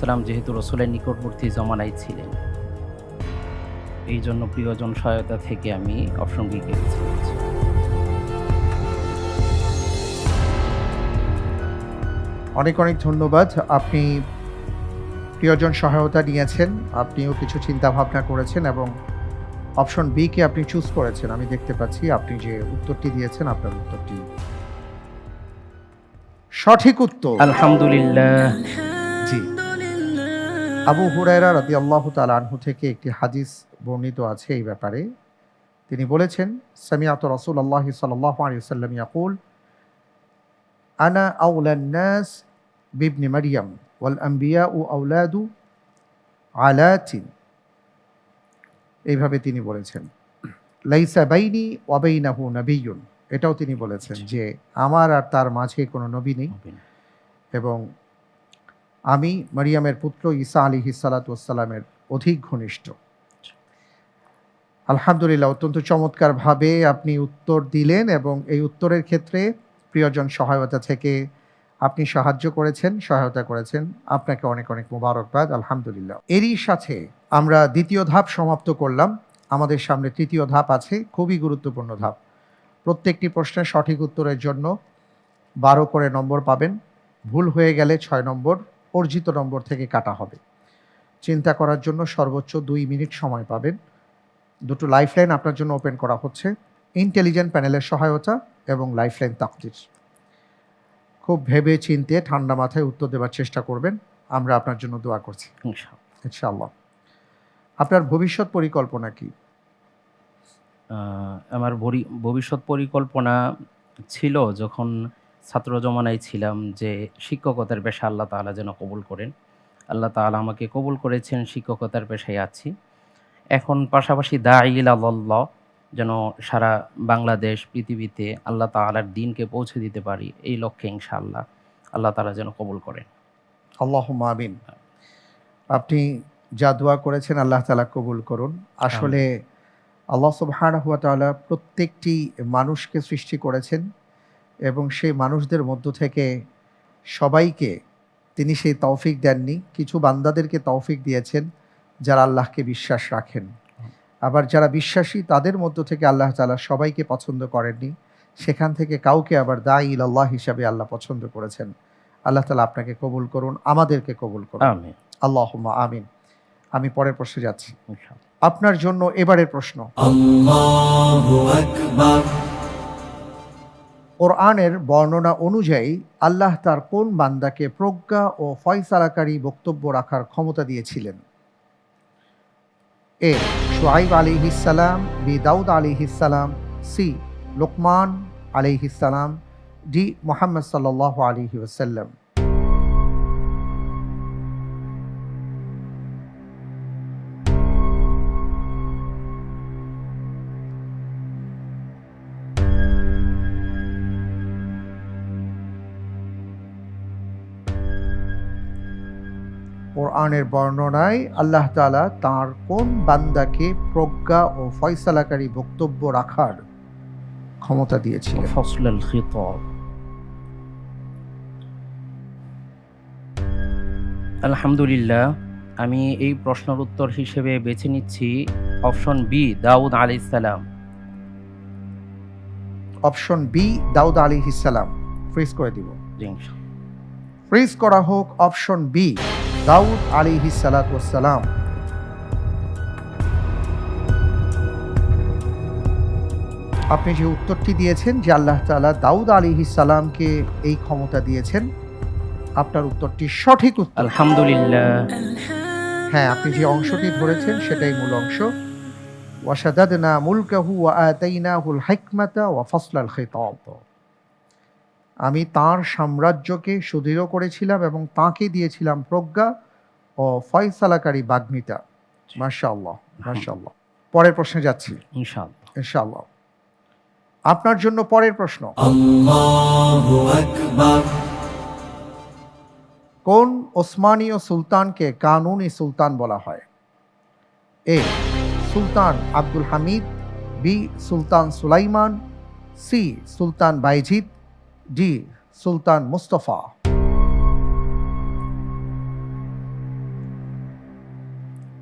সালাম যেহেতু রাসূলের নিকটবর্তী জমানায় ছিলেন, এই জন্য প্রিয়জন সহায়তা থেকে আমি অপশন বি কে বেছে নিয়েছি। অনেক অনেক ধন্যবাদ। আপনি প্রিয়জন সহায়তা নিয়েছেন, আপনিও কিছু চিন্তা ভাবনা করেছেন এবং অপশন বি কে আপনি চুজ করেছেন। আমি দেখতে পাচ্ছি আপনি যে উত্তরটি দিয়েছেন আপনার উত্তরটি সঠিক উত্তর। আলহামদুলিল্লাহ। জি, আবু হুরায়রা রাদিয়াল্লাহু তাআলা আনহু থেকে একটি হাদিস বর্ণিত আছে এই ব্যাপারে। তিনি বলেছেন, সামিআতু রাসূলুল্লাহ সাল্লাল্লাহু আলাইহি ওয়াসাল্লাম ইয়াকুল আনা আওলান নাস বিবনি মারইয়াম ওয়াল আম্বিয়াউ আওলাদু আলাতিন। এইভাবে তিনি বলেছেন, লাইসা বাইনি ওয়া বাইনাহু নাবিয়্যুন। এটাও তিনি বলেছেন যে আমার আর তার মাঝে কোনো নবী নেই এবং আমি মারিয়ামের পুত্র ঈসা আলাইহিস সালাতু ওয়াস সালামের অধিক ঘনিষ্ঠ। আলহামদুলিল্লাহ, অত্যন্ত চমৎকারভাবে আপনি উত্তর দিলেন এবং এই উত্তরের ক্ষেত্রে প্রিয়জন সহায়তা থেকে আপনি সহায়তা করেছেন। আপনাকে অনেক অনেক মোবারকবাদ। আলহামদুলিল্লাহ। এরই সাথে আমরা দ্বিতীয় ধাপ সমাপ্ত করলাম। আমাদের সামনে তৃতীয় ধাপ আছে, খুবই গুরুত্বপূর্ণ ধাপ। প্রত্যেকটি প্রশ্নের সঠিক উত্তরের জন্য 12 করে নম্বর পাবেন। ভুল হয়ে গেলে 6 নম্বর অর্জিত নম্বর থেকে কাটা হবে। চিন্তা করার জন্য সর্বোচ্চ 2 মিনিট সময় পাবেন। দুটো লাইফলাইন আপনার জন্য ওপেন করা হচ্ছে, ইন্টেলিজেন্ট প্যানেলের সহায়তা এবং লাইফলাইন তাকদীর। খুব ভেবে চিন্তে ঠান্ডা মাথায় উত্তর দেওয়ার চেষ্টা করবেন। আমরা আপনার জন্য দোয়া করছি ইনশাআল্লাহ। আপনার ভবিষ্যৎ পরিকল্পনা কি? আমার ভবিষ্যৎ পরিকল্পনা ছিল, যখন ছাত্র জমানায় ছিলাম, যে শিক্ষকতার পেশা আল্লাহ তাআলা যেন কবুল করেন। আল্লাহ তাআলা আমাকে কবুল করেছেন, শিক্ষকতার পেশায় আছি। এখন পাশাপাশি দাঈ ইলাল্লাহ, যেন সারা বাংলাদেশ পৃথিবীতে আল্লাহ তাআলার দ্বীনকে পৌঁছে দিতে পারি, এই লক্ষ্যে ইনশাআল্লাহ আল্লাহ তাআলা যেন কবুল করেন। আল্লাহুম্মা আমিন। আপনি যা দোয়া করেছেন আল্লাহ তাআলা কবুল করুন। আসলে আল্লাহ সুবহানাহু ওয়া তাআলা প্রত্যেকটি মানুষকে সৃষ্টি করেছেন এবং সেই মানুষদের মধ্য থেকে সবাইকে তিনি সেই তৌফিক দেননি। কিছু বান্দাদেরকে তৌফিক দিয়েছেন যারা আল্লাহকে বিশ্বাস রাখেন। আবার যারা বিশ্বাসী তাদের মধ্য থেকে আল্লাহ তাআলা সবাইকে পছন্দ করেননি, সেখান থেকে কাউকে আবার দাঈ ইলাল্লাহ হিসাবে আল্লাহ পছন্দ করেছেন। আল্লাহ তাআলা আপনাকে কবুল করুন, আমাদেরকে কবুল করুন। আমিন। আল্লাহুম্মা আমিন। আমি পরের প্রশ্নে যাচ্ছি। আপনার জন্য এবারের প্রশ্ন, আল্লাহু আকবার। কোরআনের বর্ণনা অনুযায়ী আল্লাহ তার কোন বান্দাকে প্রজ্ঞা ও ফয়সালাকারী বক্তব্য রাখার ক্ষমতা দিয়েছিলেন? এ শুআইব আলাইহিস সালাম, বি দাউদ আলাইহিস সালাম, সি লুকমান আলাইহিস সালাম, ডি মুহাম্মদ সাল্লাল্লাহু আলাইহি ওয়াসাল্লাম। কোরআনের বর্ণনায় আল্লাহ তাআলা তাঁর কোন বান্দাকে প্রজ্ঞা ও ফয়সালাকারী বক্তব্য রাখার ক্ষমতা দিয়েছিলেন? ফসলুল খিতাব। আলহামদুলিল্লাহ, আমি এই প্রশ্নের উত্তর হিসেবে বেছে নিচ্ছি অপশন বি, দাউদ আলাইহিস সালাম। অপশন বি, দাউদ আলাইহিস সালাম। ফ্রিজ করে দিব। জি ইনশাআল্লাহ। ফ্রিজ করা হোক অপশন বি, দাউদ আলাইহিস সালাতু ওয়াস সালাম। আপনি যে উত্তরটি দিয়েছেন যে আল্লাহ তাআলা দাউদ আলাইহিস সালামকে এই ক্ষমতা দিয়েছেন, আপনার উত্তরটি সঠিক উত্তর। আলহামদুলিল্লাহ। হ্যাঁ, আপনি যে অংশটি ধরেছেন সেটাই মূল অংশ। ওয়াশাদাদনা মুলকাহু ওয়া আতাইনাহুল হিকমাতা ওয়া ফাসলাল খিতাব। আমি তার সাম্রাজ্যকে সুদৃঢ় করেছিলাম এবং তাকে দিয়েছিলাম প্রজ্ঞা ও ফয়সালাকারী বাগ্মিতা। মাশাআল্লাহ, মাশাআল্লাহ। পরের প্রশ্নে যাচ্ছি ইনশাআল্লাহ। ইনশাআল্লাহ। আপনার জন্য পরের প্রশ্ন, Allahu Akbar. কোন ওসমানীয় সুলতানকে কানুনি সুলতান বলা হয়? এ সুলতান আব্দুল হামিদ, বি সুলতান সুলাইমান, সি সুলতান বাইজিদ, ডি সুলতান মুস্তফা।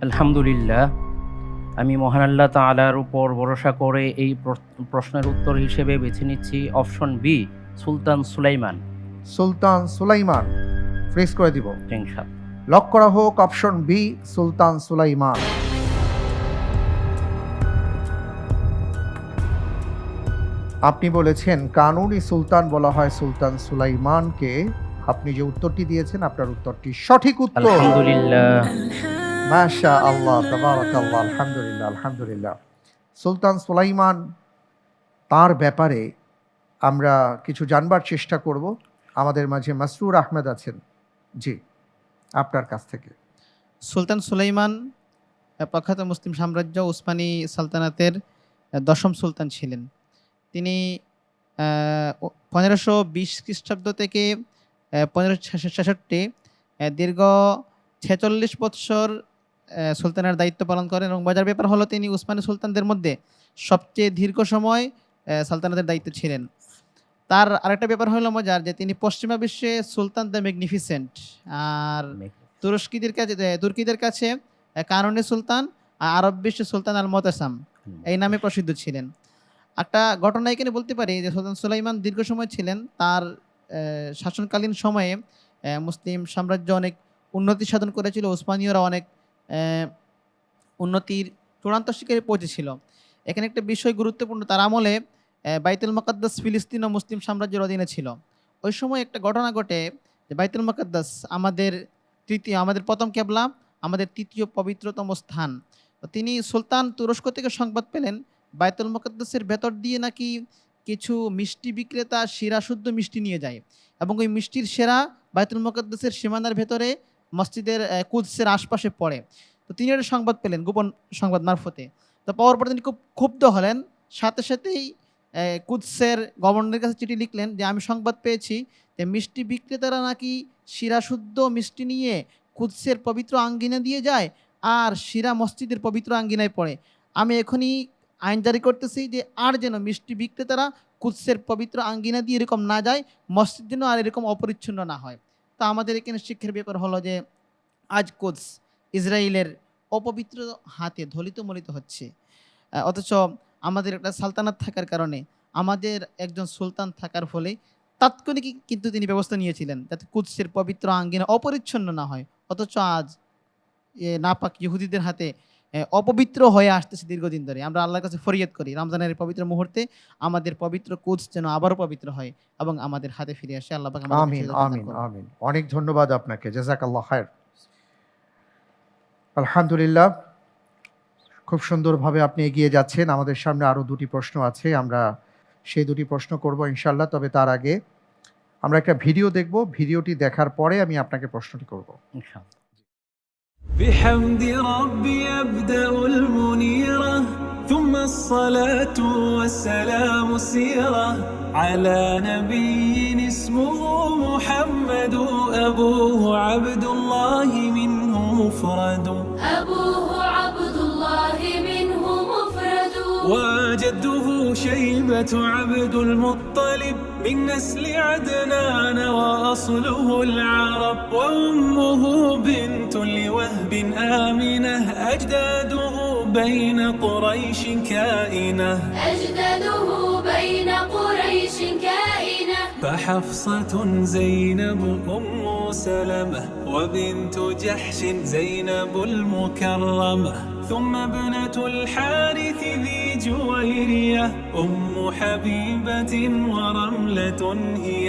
আলহামদুলিল্লাহ, আমি মহান আল্লাহ তাআলার উপর ভরসা করে এই প্রশ্নের উত্তর হিসেবে বেছে নিচ্ছি অপশন বি, সুলতান সুলাইমান। সুলতান সুলাইমান ফ্রিজ করে দিব। ইনশাআল্লাহ। লক করা হোক অপশন বি, সুলতান সুলাইমান। আপনি বলেছেন কানুনি সুলতান বলা হয় সুলতান সুলাইমানকে। আপনি যে উত্তরটি দিয়েছেন আপনার উত্তরটি সঠিক উত্তর। আলহামদুলিল্লাহ। মাশাআল্লাহ, তাবারাকাল্লাহ, আলহামদুলিল্লাহ, আলহামদুলিল্লাহ। সুলতান সুলাইমান, তার ব্যাপারে আমরা কিছু জানবার চেষ্টা করব। আমাদের মাঝে মাসরুর আহমেদ আছেন, জি আপনার কাছ থেকে। সুলতান সুলাইমান প্রখ্যাত মুসলিম সাম্রাজ্য উসমানী সালতানাতের দশম সুলতান ছিলেন। তিনি 1520 খ্রিস্টাব্দ থেকে 1566 দীর্ঘ 46 বৎসর সুলতানের দায়িত্ব পালন করেন এবং মজার ব্যাপার হলো তিনি উসমানী সুলতানদের মধ্যে সবচেয়ে দীর্ঘ সময় সালতানাতের দায়িত্ব ছিলেন। তার আরেকটা ব্যাপার হলো মজার যে তিনি পশ্চিমা বিশ্বে সুলতান দ্য ম্যাগনিফিসেন্ট, আর তুর্কিদের কাছে কানুনি সুলতান, আর আরব বিশ্বে সুলতান আল মুতাসাম এই নামে প্রসিদ্ধ ছিলেন। একটা ঘটনা এখানে বলতে পারি যে সুলতান সুলাইমান দীর্ঘ সময় ছিলেন। তার শাসনকালীন সময়ে মুসলিম সাম্রাজ্য অনেক উন্নতি সাধন করেছিল, উসমানীয়রা অনেক উন্নতির চূড়ান্ত শিখরে পৌঁছেছিল। এখানে একটা বিষয় গুরুত্বপূর্ণ, তার আমলে বাইতুল মুকাদ্দাস ফিলিস্তিন ও মুসলিম সাম্রাজ্যের অধীনে ছিল। ওই সময় একটা ঘটনা ঘটে যে বাইতুল মুকাদ্দাস আমাদের প্রথম কেবলা, আমাদের তৃতীয় পবিত্রতম স্থান। তো তিনি সুলতান তুরস্ক থেকে সংবাদ পেলেন বাইতুল মুকাদ্দাসের ভেতর দিয়ে নাকি কিছু মিষ্টি বিক্রেতা শিরা শুদ্ধ মিষ্টি নিয়ে যায় এবং ওই মিষ্টির সেরা বাইতুল মুকাদ্দাসের সীমানার ভেতরে মসজিদের কুদসের আশপাশে পড়ে। তো তিনি একটা সংবাদ পেলেন গোপন সংবাদ মারফতে। তো পাওয়ার পর তিনি খুব ক্ষুব্ধ হলেন, সাথে সাথেই কুদসের গভর্নরের কাছে চিঠি লিখলেন যে আমি সংবাদ পেয়েছি যে মিষ্টি বিক্রেতারা নাকি শিরা শুদ্ধ মিষ্টি নিয়ে কুদসের পবিত্র আঙ্গিনা দিয়ে যায় আর শিরা মসজিদের পবিত্র আঙ্গিনায় পড়ে। আমি এখনই আইন জারি করতেছি যে আর যেন মিষ্টি বিক্রেতারা কুদসের পবিত্র আঙ্গিনা দিয়ে এরকম না যায়, মসজিদ যেন আর এরকম অপরিচ্ছন্ন না হয়। তো আমাদের এখানে শিক্ষার ব্যাপার হলো যে আজ কুদস ইসরায়েলের অপবিত্র হাতে ধলিত মলিত হচ্ছে, অথচ আমাদের একটা সালতানাত থাকার কারণে, আমাদের একজন সুলতান থাকার ফলে তাৎক্ষণিক কিন্তু তিনি ব্যবস্থা নিয়েছিলেন যাতে কুদসের পবিত্র আঙ্গিনা অপরিচ্ছন্ন না হয়। অথচ আজ নাপাক ইহুদিদের হাতে অপবিত্র হয়ে আসতেছে দীর্ঘদিন ধরে। আমরা আল্লাহর কাছে ফরিয়াদ করি রমজানের পবিত্র মুহূর্তে আমাদের পবিত্র কুদস যেন আবারও পবিত্র হয় এবং আমাদের হাতে ফিরে আসে। আল্লাহ পাক আমাদের আমিন, আমিন, আমিন। অনেক ধন্যবাদ আপনাকে, জাযাকাল্লাহ খায়র। আলহামদুলিল্লাহ, খুব সুন্দরভাবে আপনি এগিয়ে যাচ্ছেন। আমাদের সামনে আরও দুটি প্রশ্ন আছে, আমরা সেই দুটি প্রশ্ন করব ইনশাআল্লাহ। তবে তার আগে আমরা একটা ভিডিও দেখব, ভিডিওটি দেখার পরে আমি আপনাকে প্রশ্নটি করব ইনশাআল্লাহ। بحمد ربي أبدأ المنيرة ثم الصلاة والسلام سيرة على نبي اسمه محمد أبوه عبد الله منه مفرد أبوه عبد الله منه مفرد وجده شيبة عبد المطلب من نسل عدنان وأصله العرب وأمه بنت لوهب آمنة أجداده بين قريش كائنة أجداده بين قريش كائنة فحفصة زينب أم سلمة وبنت جحش زينب المكرمة ثم ابنة الحارث ذي جويرية أم حبيبة ورملة هي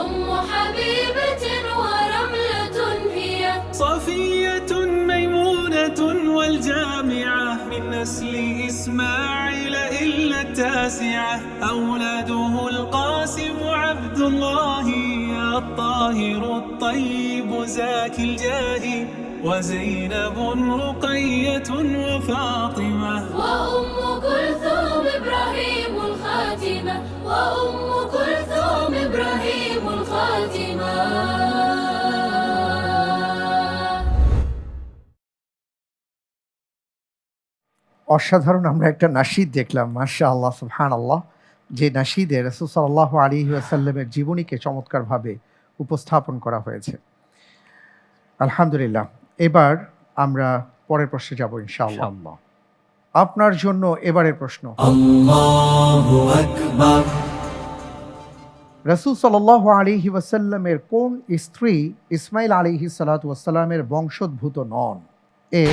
أم حبيبة ورملة هي صفية ميمونة والجامعة من نسل إسماعيل إلا التاسعة أولاده القاسم عبد الله الطاهر الطيب زاكي الجاه وزينب رقية وفاطمة وأم كلثوم إبراهيم الخاتمة وأم كلثوم إبراهيم الخاتمة অসাধারণ আমরা একটা নাশিদ দেখলাম, মাশাআল্লাহ, সুবহানাল্লাহ, যে নাশিদে রাসূল সাল্লাল্লাহু আলাইহি ওয়াসাল্লামের জীবনীকে চমৎকারভাবে উপস্থাপন করা হয়েছে। আলহামদুলিল্লাহ। এবার আমরা পরের প্রশ্নে যাব ইনশাআল্লাহ। ইনশাআল্লাহ। আপনার জন্য এবারের প্রশ্ন, Allahu Akbar. রাসূল সাল্লাল্লাহু আলাইহি ওয়াসাল্লামের কোন স্ত্রী ইসমাইল আলাইহিস সালাতু ওয়াসসালামের বংশোদ্ভূত নন? এ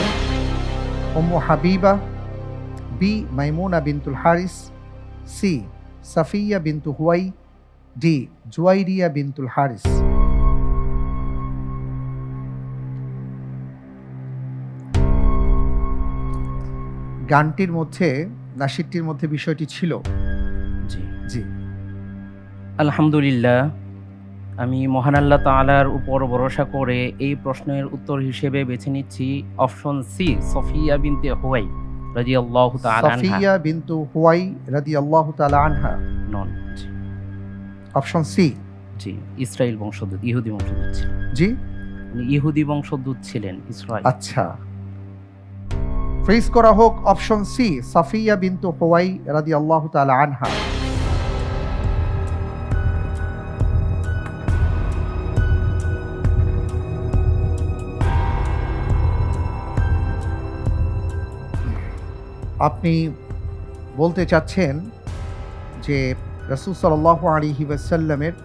উম্মু হাবিবা, বি মাইমুনা বিনতুল হারিস, সি সাফিয়া বিনতু হুয়াই, ডি জুয়াইরিয়া বিনতুল হারিস। গানটির মধ্যে, নাশিদটির মধ্যে বিষয়টি ছিল। জি জি, আলহামদুলিল্লাহ, আমি মহান আল্লাহ তাআলার উপর ভরসা করে এই প্রশ্নের উত্তর হিসেবে বেছে নিচ্ছি অপশন সি, সফিয়া বিনতে হুয়াই রাদিয়াল্লাহু তাআলা আনহা। সাফিয়া বিনতু হুয়াই রাদিয়াল্লাহু তাআলা আনহা নন। জি অপশন সি। জি, ইসরাইল বংশোদ্ভূত, ইহুদি বংশোদ্ভূত ছিলেন। জি, উনি ইহুদি বংশোদ্ভূত ছিলেন, ইসরাইল। আচ্ছা, ফ্রিজ করা হোক অপশন সি, সাফিয়া বিনতু হুয়াই রাদিয়াল্লাহু তাআলা আনহা। আপনি বলতে চাচ্ছেন যে রাসূল সাল্লাল্লাহু আলাইহি ওয়াসাল্লামের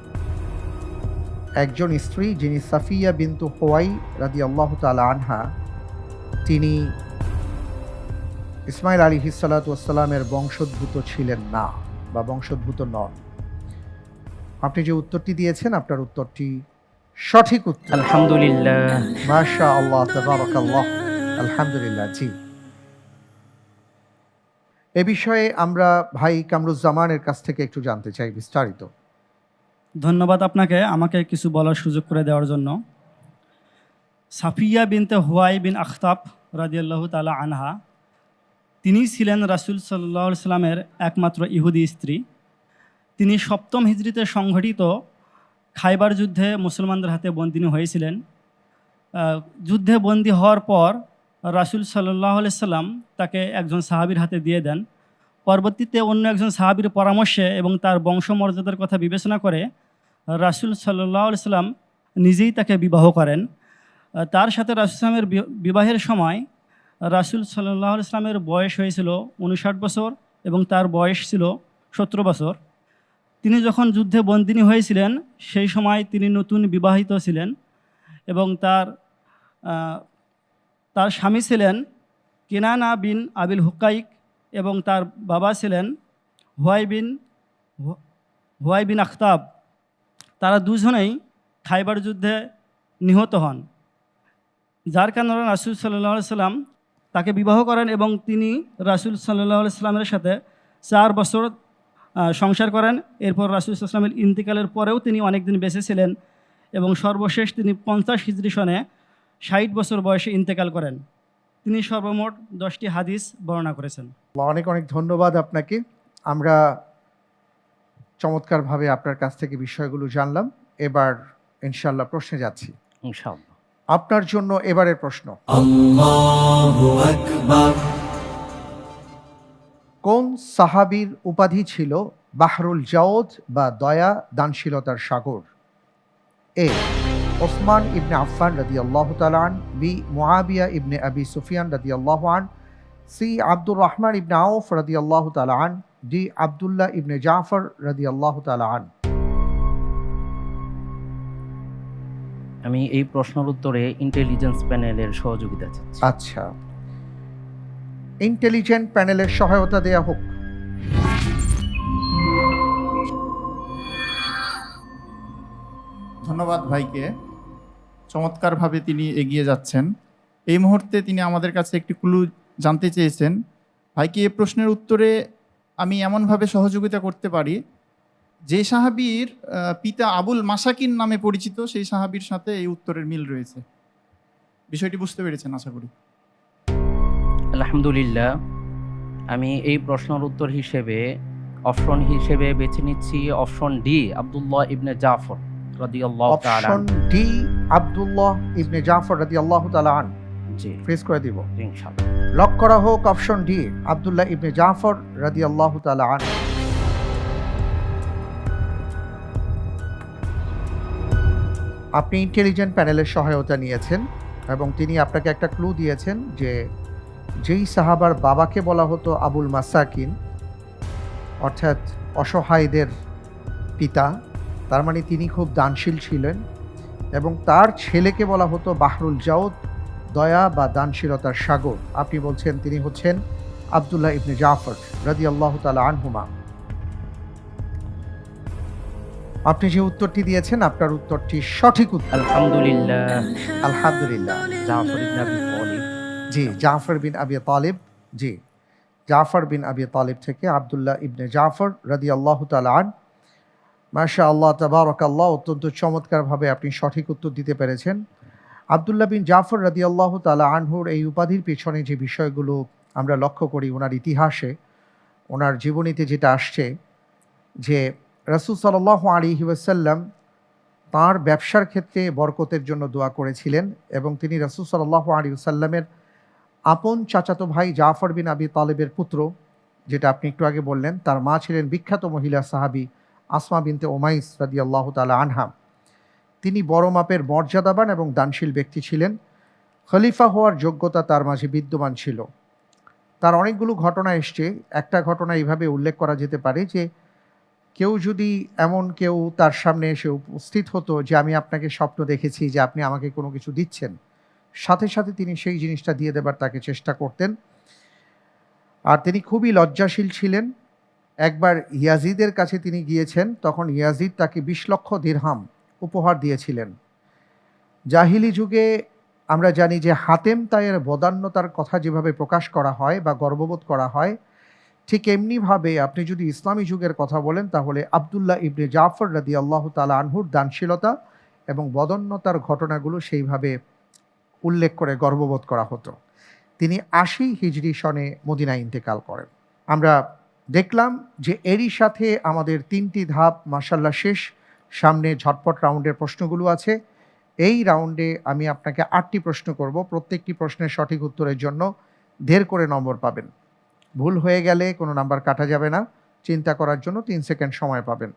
একজন স্ত্রী যিনি সাফিয়া বিনতু হুয়াই রাদিয়াল্লাহু তাআলা আনহা, তিনি ইসমাইল আলাইহিস সালাতু ওয়াসসালামের বংশোদ্ভূত ছিলেন না বা বংশোদ্ভূত নন। আপনি যে উত্তরটি দিয়েছেন, আপনার উত্তরটি সঠিক উত্তর। আলহামদুলিল্লাহ। মাশাআল্লাহ, তাবারাকাল্লাহ, আলহামদুলিল্লাহ। জি, এ বিষয়ে আমরা ভাই কামরুজ্জামানের কাছ থেকে একটু জানতে চাই বিস্তারিত। ধন্যবাদ আপনাকে আমাকে কিছু বলার সুযোগ করে দেওয়ার জন্য। সাফিয়া বিনতে হুয়াই বিন আখতাব রাদিয়াল্লাহু তাআলা আনহা, তিনি ছিলেন রাসূল সাল্লাল্লাহু আলাইহি সাল্লামের একমাত্র ইহুদি স্ত্রী। তিনি ৭ম হিজরিতে সংঘটিত খাইবার যুদ্ধে মুসলমানদের হাতে বন্দিনী হয়েছিলেন। যুদ্ধে বন্দী হওয়ার পর রাসূল সাল্লাল্লাহু আলাইহি সাল্লাম তাকে একজন সাহাবীর হাতে দিয়ে দেন। পরবর্তীতে অন্য একজন সাহাবীর পরামর্শে এবং তার বংশমর্যাদার কথা বিবেচনা করে রাসূল সাল্লাল্লাহু আলাইহি সাল্লাম নিজেই তাকে বিবাহ করেন। তার সাথে রাসূল সাল্লামের বিবাহের সময় রাসূল সাল্লাল্লাহু আলাইহি সাল্লামের বয়স হয়েছিল 59 বছর এবং তার বয়স ছিল 17 বছর। তিনি যখন যুদ্ধে বন্দিনী হয়েছিলেন সেই সময় তিনি নতুন বিবাহিত ছিলেন এবং তার স্বামী ছিলেন কিনানা বিন আবিল হুকাইক এবং তার বাবা ছিলেন হুয়াই বিন আখতাব। তারা দুজনেই খাইবার যুদ্ধে নিহত হন, যার কারণে রাসূল সাল্লাল্লাহু আলাইহি সাল্লাম তাকে বিবাহ করেন এবং তিনি রাসূল সাল্লাল্লাহু আলাইহি সাল্লামের সাথে 4 বছর সংসার করেন। এরপর রাসূল সাল্লাল্লাহু আলাইহি সাল্লামের ইন্তিকালের পরেও তিনি অনেক দিন বেঁচে ছিলেন এবং সর্বশেষ তিনি 50 হিজরি সনে 60 বছর বয়সে ইন্তেকাল করেন। তিনি সর্বমোট 10টি হাদিস বর্ণনা করেছেন। অনেক অনেক ধন্যবাদ আপনাকে। আমরা চমৎকারভাবে আপনার কাছ থেকে বিষয়গুলো জানলাম। এবার ইনশাআল্লাহ প্রশ্নে যাচ্ছি। ইনশাআল্লাহ। আপনার জন্য এবারের প্রশ্ন, Allahu Akbar. কোন সাহাবীর উপাধি ছিল বাহরুল জাওদ বা দয়া দানশীলতার সাগর? এ ওসমান ইবনে আফফান রাদিয়াল্লাহু তাআলা আন, বি মুআবিয়া ইবনে আবি সুফিয়ান রাদিয়াল্লাহু আন, সি আব্দুর রহমান ইবনে আউফ রাদিয়াল্লাহু তাআলা আন, ডি আব্দুল্লাহ ইবনে জাফর রাদিয়াল্লাহু তাআলা আন। আমি এই প্রশ্নের উত্তরে ইন্টেলিজেন্স প্যানেলের সহযোগিতা চাচ্ছি। আচ্ছা, ইন্টেলিজেন্ট প্যানেলের সহায়তা দেয়া হোক। ধন্যবাদ ভাইকে, চমৎকারভাবে তিনি এগিয়ে যাচ্ছেন। এই মুহূর্তে তিনি আমাদের কাছে একটি ক্লু জানতে চেয়েছেন। ভাইকে এই প্রশ্নের উত্তরে আমি এমনভাবে সহযোগিতা করতে পারি, যে সাহাবীর পিতা আবুল মাসাকিন নামে পরিচিত, সেই সাহাবীর সাথে এই উত্তরের মিল রয়েছে। বিষয়টি বুঝতে পেরেছেন আশা করি। আলহামদুলিল্লাহ, আমি এই প্রশ্নের উত্তর হিসেবে অপশন হিসেবে বেছে নিচ্ছি অপশন ডি, আব্দুল্লাহ ইবনে জাফর রাদিয়াল্লাহু তাআলা অপশন ডি, আব্দুল্লাহ ইবনে জাফর রাদিয়াল্লাহু তাআলা আন। জি ফ্রিজ করে দিব। ইনশাআল্লাহ। লক করা হোক অপশন ডি, আব্দুল্লাহ ইবনে জাফর রাদিয়াল্লাহু তাআলা আন। আপনি ইন্টেলিজেন্ট প্যানেলের সহায়তা নিয়েছেন এবং তিনি আপনাকে একটা ক্লু দিয়েছেন যে যেই সাহাবার বাবাকে বলা হতো আবুল মাসাকিন, অর্থাৎ অসহায়দের পিতা, তার মানে তিনি খুব দানশীল ছিলেন, এবং তার ছেলেকে বলা হতো বাহরুল জাউদ, দয়া বা দানশীলতার সাগর। আপনি বলছেন তিনি হচ্ছেন আব্দুল্লাহ ইবনে জাফর রাদিয়াল্লাহু তাআলা আনহুমা। আপনি যে উত্তরটি দিয়েছেন আপনার উত্তরটি সঠিক উত্তর। আলহামদুলিল্লাহ। আলহামদুলিল্লাহ। জাফর ইবনে আবি তালিব। জি, জাফর বিন আবি তালিব। জি, জাফর বিন আবি তালিব থেকে আব্দুল্লাহ ইবনে জাফর রাদিয়াল্লাহু তাআলা আন। মাশাআল্লাহ, তাবারাকাল্লাহ, অত্যন্ত চমৎকারভাবে আপনি সঠিক উত্তর দিতে পেরেছেন। আব্দুল্লাহ বিন জাফর রাদিয়াল্লাহু তাআলা আনহুর এই উপাধির পেছনে যে বিষয়গুলো আমরা লক্ষ্য করি, ওনার ইতিহাসে, ওনার জীবনীতে যেটা আসছে যে রাসূল সাল্লাল্লাহু আলাইহি ওয়াসাল্লাম তাঁর ব্যবসার ক্ষেত্রে বরকতের জন্য দোয়া করেছিলেন, এবং তিনি রাসূল সাল্লাল্লাহু আলাইহি ওয়াসাল্লামের আপন চাচাতো ভাই জাফর বিন আবি তালিবের পুত্র, যেটা আপনি একটু আগে বললেন। তার মা ছিলেন বিখ্যাত মহিলা সাহাবী আসমা বিনতে উমাইস রাদিয়াল্লাহু তাআলা আনহা। তিনি বড় মাপের মর্যাদাবান এবং দানশীল ব্যক্তি ছিলেন। খলিফা হওয়ার যোগ্যতা তার মাঝে বিদ্যমান ছিল। তার অনেকগুলো ঘটনা এসছে। একটা ঘটনা এইভাবে উল্লেখ করা যেতে পারে যে কেউ যদি এমন কেউ তার সামনে এসে উপস্থিত হতো যে আমি আপনাকে স্বপ্ন দেখেছি যে আপনি আমাকে কোনো কিছু দিচ্ছেন, সাথে সাথে তিনি সেই জিনিসটা দিয়ে দেবার তাকে চেষ্টা করতেন। আর তিনি খুবই লজ্জাশীল ছিলেন। একবার ইয়াজিদের কাছে তিনি গিয়েছেন, তখন ইয়াজিদ তাকে 20 লক্ষ দিরহাম উপহার দিয়েছিলেন। জাহিলি যুগে আমরা জানি যে হাতেম তায়ের বদান্যতার কথা যেভাবে প্রকাশ করা হয় বা গর্ববোধ করা হয়, ঠিক এমনিভাবে আপনি যদি ইসলামী যুগের কথা বলেন তাহলে আব্দুল্লাহ ইবনে জাফর রাদিয়াল্লাহু তাআলা আনহুর দানশীলতা এবং বদান্যতার ঘটনাগুলো সেইভাবে উল্লেখ করে গর্ববোধ করা হতো। তিনি 80 হিজরি সনে মদিনায় ইন্তেকাল করেন। আমরা দেখলাম যে এরই সাথে আমাদের 3টি ধাপ মাশাআল্লাহ শেষ। সামনে ঝটপট রাউন্ডের প্রশ্নগুলো আছে। এই রাউন্ডে আমি আপনাকে 8টি প্রশ্ন করব। প্রত্যেকটি প্রশ্নের সঠিক উত্তরের জন্য 1.5 করে নম্বর পাবেন। ভুল হয়ে গেলে কোনো নাম্বার কাটা যাবে না। চিন্তা করার জন্য 3 সেকেন্ড সময় পাবেন।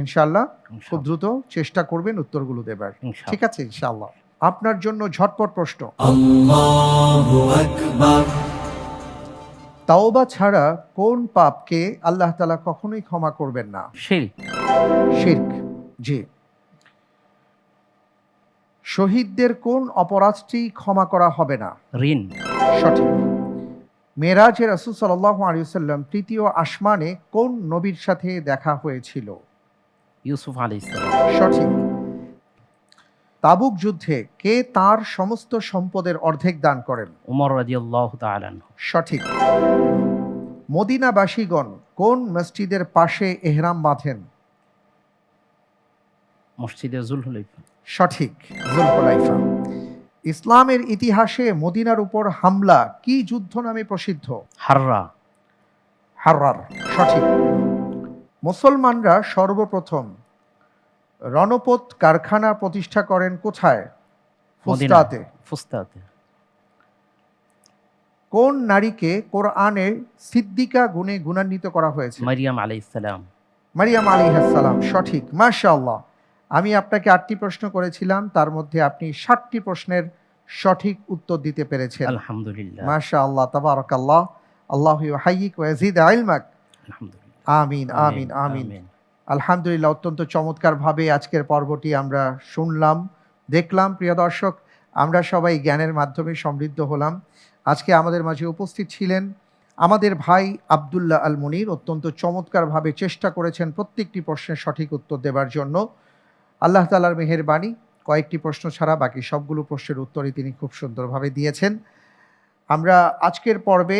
ইনশাআল্লাহ খুব দ্রুত চেষ্টা করবেন উত্তরগুলো দেবার। ঠিক আছে ইনশাআল্লাহ। আপনার জন্য ঝটপট প্রশ্ন। আল্লাহু আকবার। তাওবা ছাড়া কোন পাপকে আল্লাহ তাআলা কখনোই ক্ষমা করবেন না? শিরক। শিরক। জি। শহীদদের কোন অপরাধটি ক্ষমা করা হবে না? ঋণ। সঠিক। মেরাজে রাসূল সাল্লাল্লাহু আলাইহি ওয়াসাল্লাম তৃতীয় আসমানে কোন নবীর সাথে দেখা হয়েছিল? ইউসুফ আলাইহিস সালাম। সঠিক। তাবুক যুদ্ধে কে তার সমস্ত সম্পদের অর্ধেক দান করেন? উমর রাদিয়াল্লাহু তাআলা আনহু। সঠিক। মদিনাবাসীগণ কোন মসজিদের পাশে ইহরাম বাঁধেন? মসজিদে যুলহুলাইফা। সঠিক, যুলহুলাইফা। ইসলামের ইতিহাসে মদিনার উপর হামলা কি যুদ্ধ নামে প্রসিদ্ধ? হাররা। হাররার। সঠিক। মুসলমানরা সর্বপ্রথম রণপোত কারখানা প্রতিষ্ঠা করেন কোথায়? ফুস্তাতে। ফুস্তাতে। কোন নারীকে কোরআনে সিদ্দিকা গুণে গুণান্বিত করা হয়েছে? মারিয়াম আলাইহিস সালাম। মারিয়াম আলাইহিস সালাম। সঠিক। মাশাআল্লাহ। আমি আপনাকে 8টি প্রশ্ন করেছিলাম, তার মধ্যে আপনি 60টি প্রশ্নের সঠিক উত্তর দিতে পেরেছেন। আলহামদুলিল্লাহ। মাশাআল্লাহ, তাবারাকাল্লাহ। আল্লাহু ইউহাইয়িক ওয়া ইয়াজিদ ইলমাক। আলহামদুলিল্লাহ। আমিন আমিন আমিন। আলহামদুলিল্লাহ, অত্যন্ত চমৎকারভাবে আজকের পর্বটি আমরা শুনলাম, দেখলাম প্রিয় দর্শক, আমরা সবাই জ্ঞানের মাধ্যমে সমৃদ্ধ হলাম। আজকে আমাদের মাঝে উপস্থিত ছিলেন আমাদের ভাই আব্দুল্লাহ আল মুনির। অত্যন্ত চমৎকারভাবে চেষ্টা করেছেন প্রত্যেকটি প্রশ্নের সঠিক উত্তর দেবার জন্য। আল্লাহ তাআলার মেহেরবানি, কয়েকটি প্রশ্ন ছাড়া বাকি সবগুলো প্রশ্নের উত্তরই তিনি খুব সুন্দরভাবে দিয়েছেন। আমরা আজকের পর্বে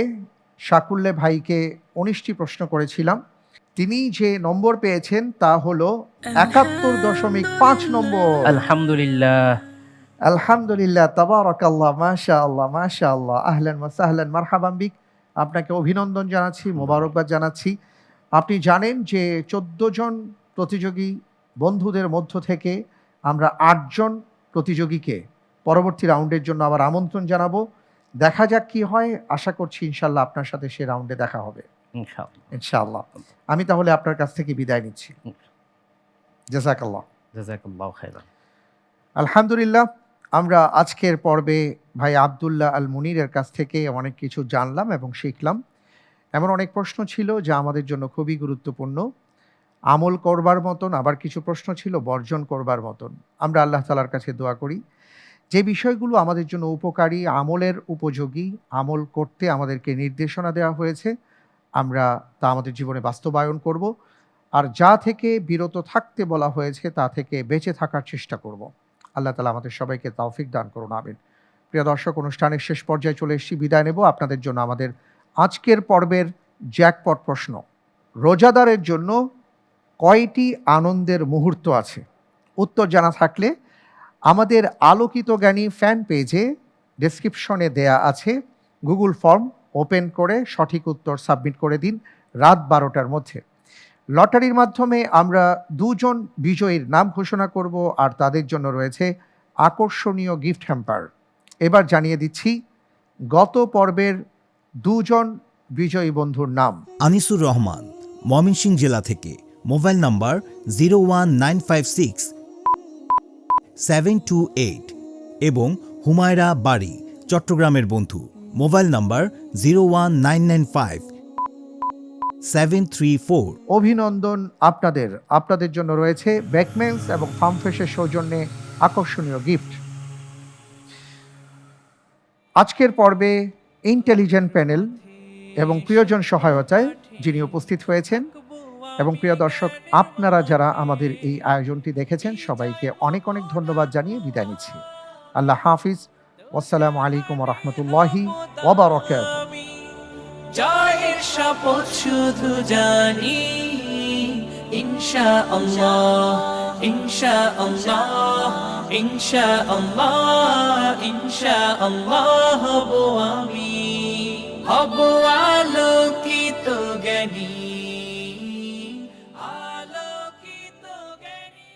শাকুল্লে ভাইকে 19টি প্রশ্ন করেছিলাম। তিনি যে নম্বর পেয়েছেন তা হলো 71.5 নম্বর। আলহামদুলিল্লাহ। আলহামদুলিল্লাহ, তাবারাকাল্লাহ, মাশাআল্লাহ, মাশাআল্লাহ, আহলান ওয়া সাহলান, মারহাবান বিক। আপনাকে অভিনন্দন জানাচ্ছি, মোবারকবাদ জানাচ্ছি। আপনি জানেন যে 14 জন প্রতিযোগী বন্ধুদের মধ্য থেকে আমরা 8 জন প্রতিযোগীকে পরবর্তী রাউন্ডের জন্য আবার আমন্ত্রণ জানাবো। দেখা যাক কি হয়। আশা করছি ইনশাআল্লাহ আপনার সাথে সে রাউন্ডে দেখা হবে ইনশাআল্লাহ। ইনশাআল্লাহ। আমি তাহলে আপনার কাছ থেকে বিদায় নিচ্ছি। জাযাকাল্লাহ। জাযাকাল্লাহু খাইরান। আলহামদুলিল্লাহ, আমরা আজকের পর্বে ভাই আব্দুল্লাহ আল মুনিরের কাছ থেকে অনেক কিছু জানলাম এবং শিখলাম। এমন অনেক প্রশ্ন ছিল যা আমাদের জন্য খুবই গুরুত্বপূর্ণ, আমল করবার মতন, আবার কিছু প্রশ্ন ছিল বর্জন করবার মতন। আমরা আল্লাহ তাআলার কাছে দোয়া করি যে বিষয়গুলো আমাদের জন্য উপকারী, আমলের উপযোগী, আমল করতে আমাদেরকে নির্দেশনা দেওয়া হয়েছে, আমরা তা আমাদের জীবনে বাস্তবায়ন করব। আর যা থেকে বিরত থাকতে বলা হয়েছে তা থেকে বেঁচে থাকার চেষ্টা করব। আল্লাহ তাআলা আমাদের সবাইকে তৌফিক দান করুন, আমিন। প্রিয় দর্শক, অনুষ্ঠানের শেষ পর্যায়ে চলে এসেছি, বিদায় নেব। আপনাদের জন্য আমাদের আজকের পর্বের জ্যাকপট প্রশ্ন: রোজাদারের জন্য কয়টি আনন্দের মুহূর্ত আছে? উত্তর জানা থাকলে আমাদের আলোকিত জ্ঞানী ফ্যান পেজে ডেসক্রিপশনে দেয়া আছে গুগল ফর্ম, ওপেন করে সঠিক উত্তর সাবমিট করে দিন রাত 12টার মধ্যে। লটারির মাধ্যমে আমরা 2 জন বিজয়ীর নাম ঘোষণা করব, আর তাদের জন্য রয়েছে আকর্ষণীয় গিফট হ্যাম্পার। এবার জানিয়ে দিচ্ছি গত পর্বের 2 জন বিজয়ী বন্ধুর নাম। আনিসুর রহমান, ময়মনসিংহ জেলা থেকে, মোবাইল নাম্বার 01956-728, এবং হুমায়রা বাড়ি, চট্টগ্রামের বন্ধু, মোবাইল নাম্বার 01995-734। অভিনন্দন আপনাদের। আপনাদের জন্য রয়েছে বেকমেন্স এবং ফার্মফ্রেশের সৌজন্যে আকর্ষণীয় গিফট। আজকের পর্বে ইন্টেলিজেন্ট প্যানেল এবং প্রিয়জন সহায়তায় যিনি উপস্থিত হয়েছেন, এবং প্রিয় দর্শক, আপনারা যারা আমাদের এই আয়োজনটি দেখেছেন সবাইকে অনেক অনেক ধন্যবাদ জানিয়ে বিদায় নিচ্ছি। আল্লাহ হাফিজ। আসসালামু আলাইকুম ওয়া রাহমাতুল্লাহি ওয়া বারাকাতুহু। জয়ের শপথ শুধু জানি ইনশাআল্লাহ, ইনশাআল্লাহ, ইনশাআল্লাহ, ইনশাআল্লাহ হব আমি, হব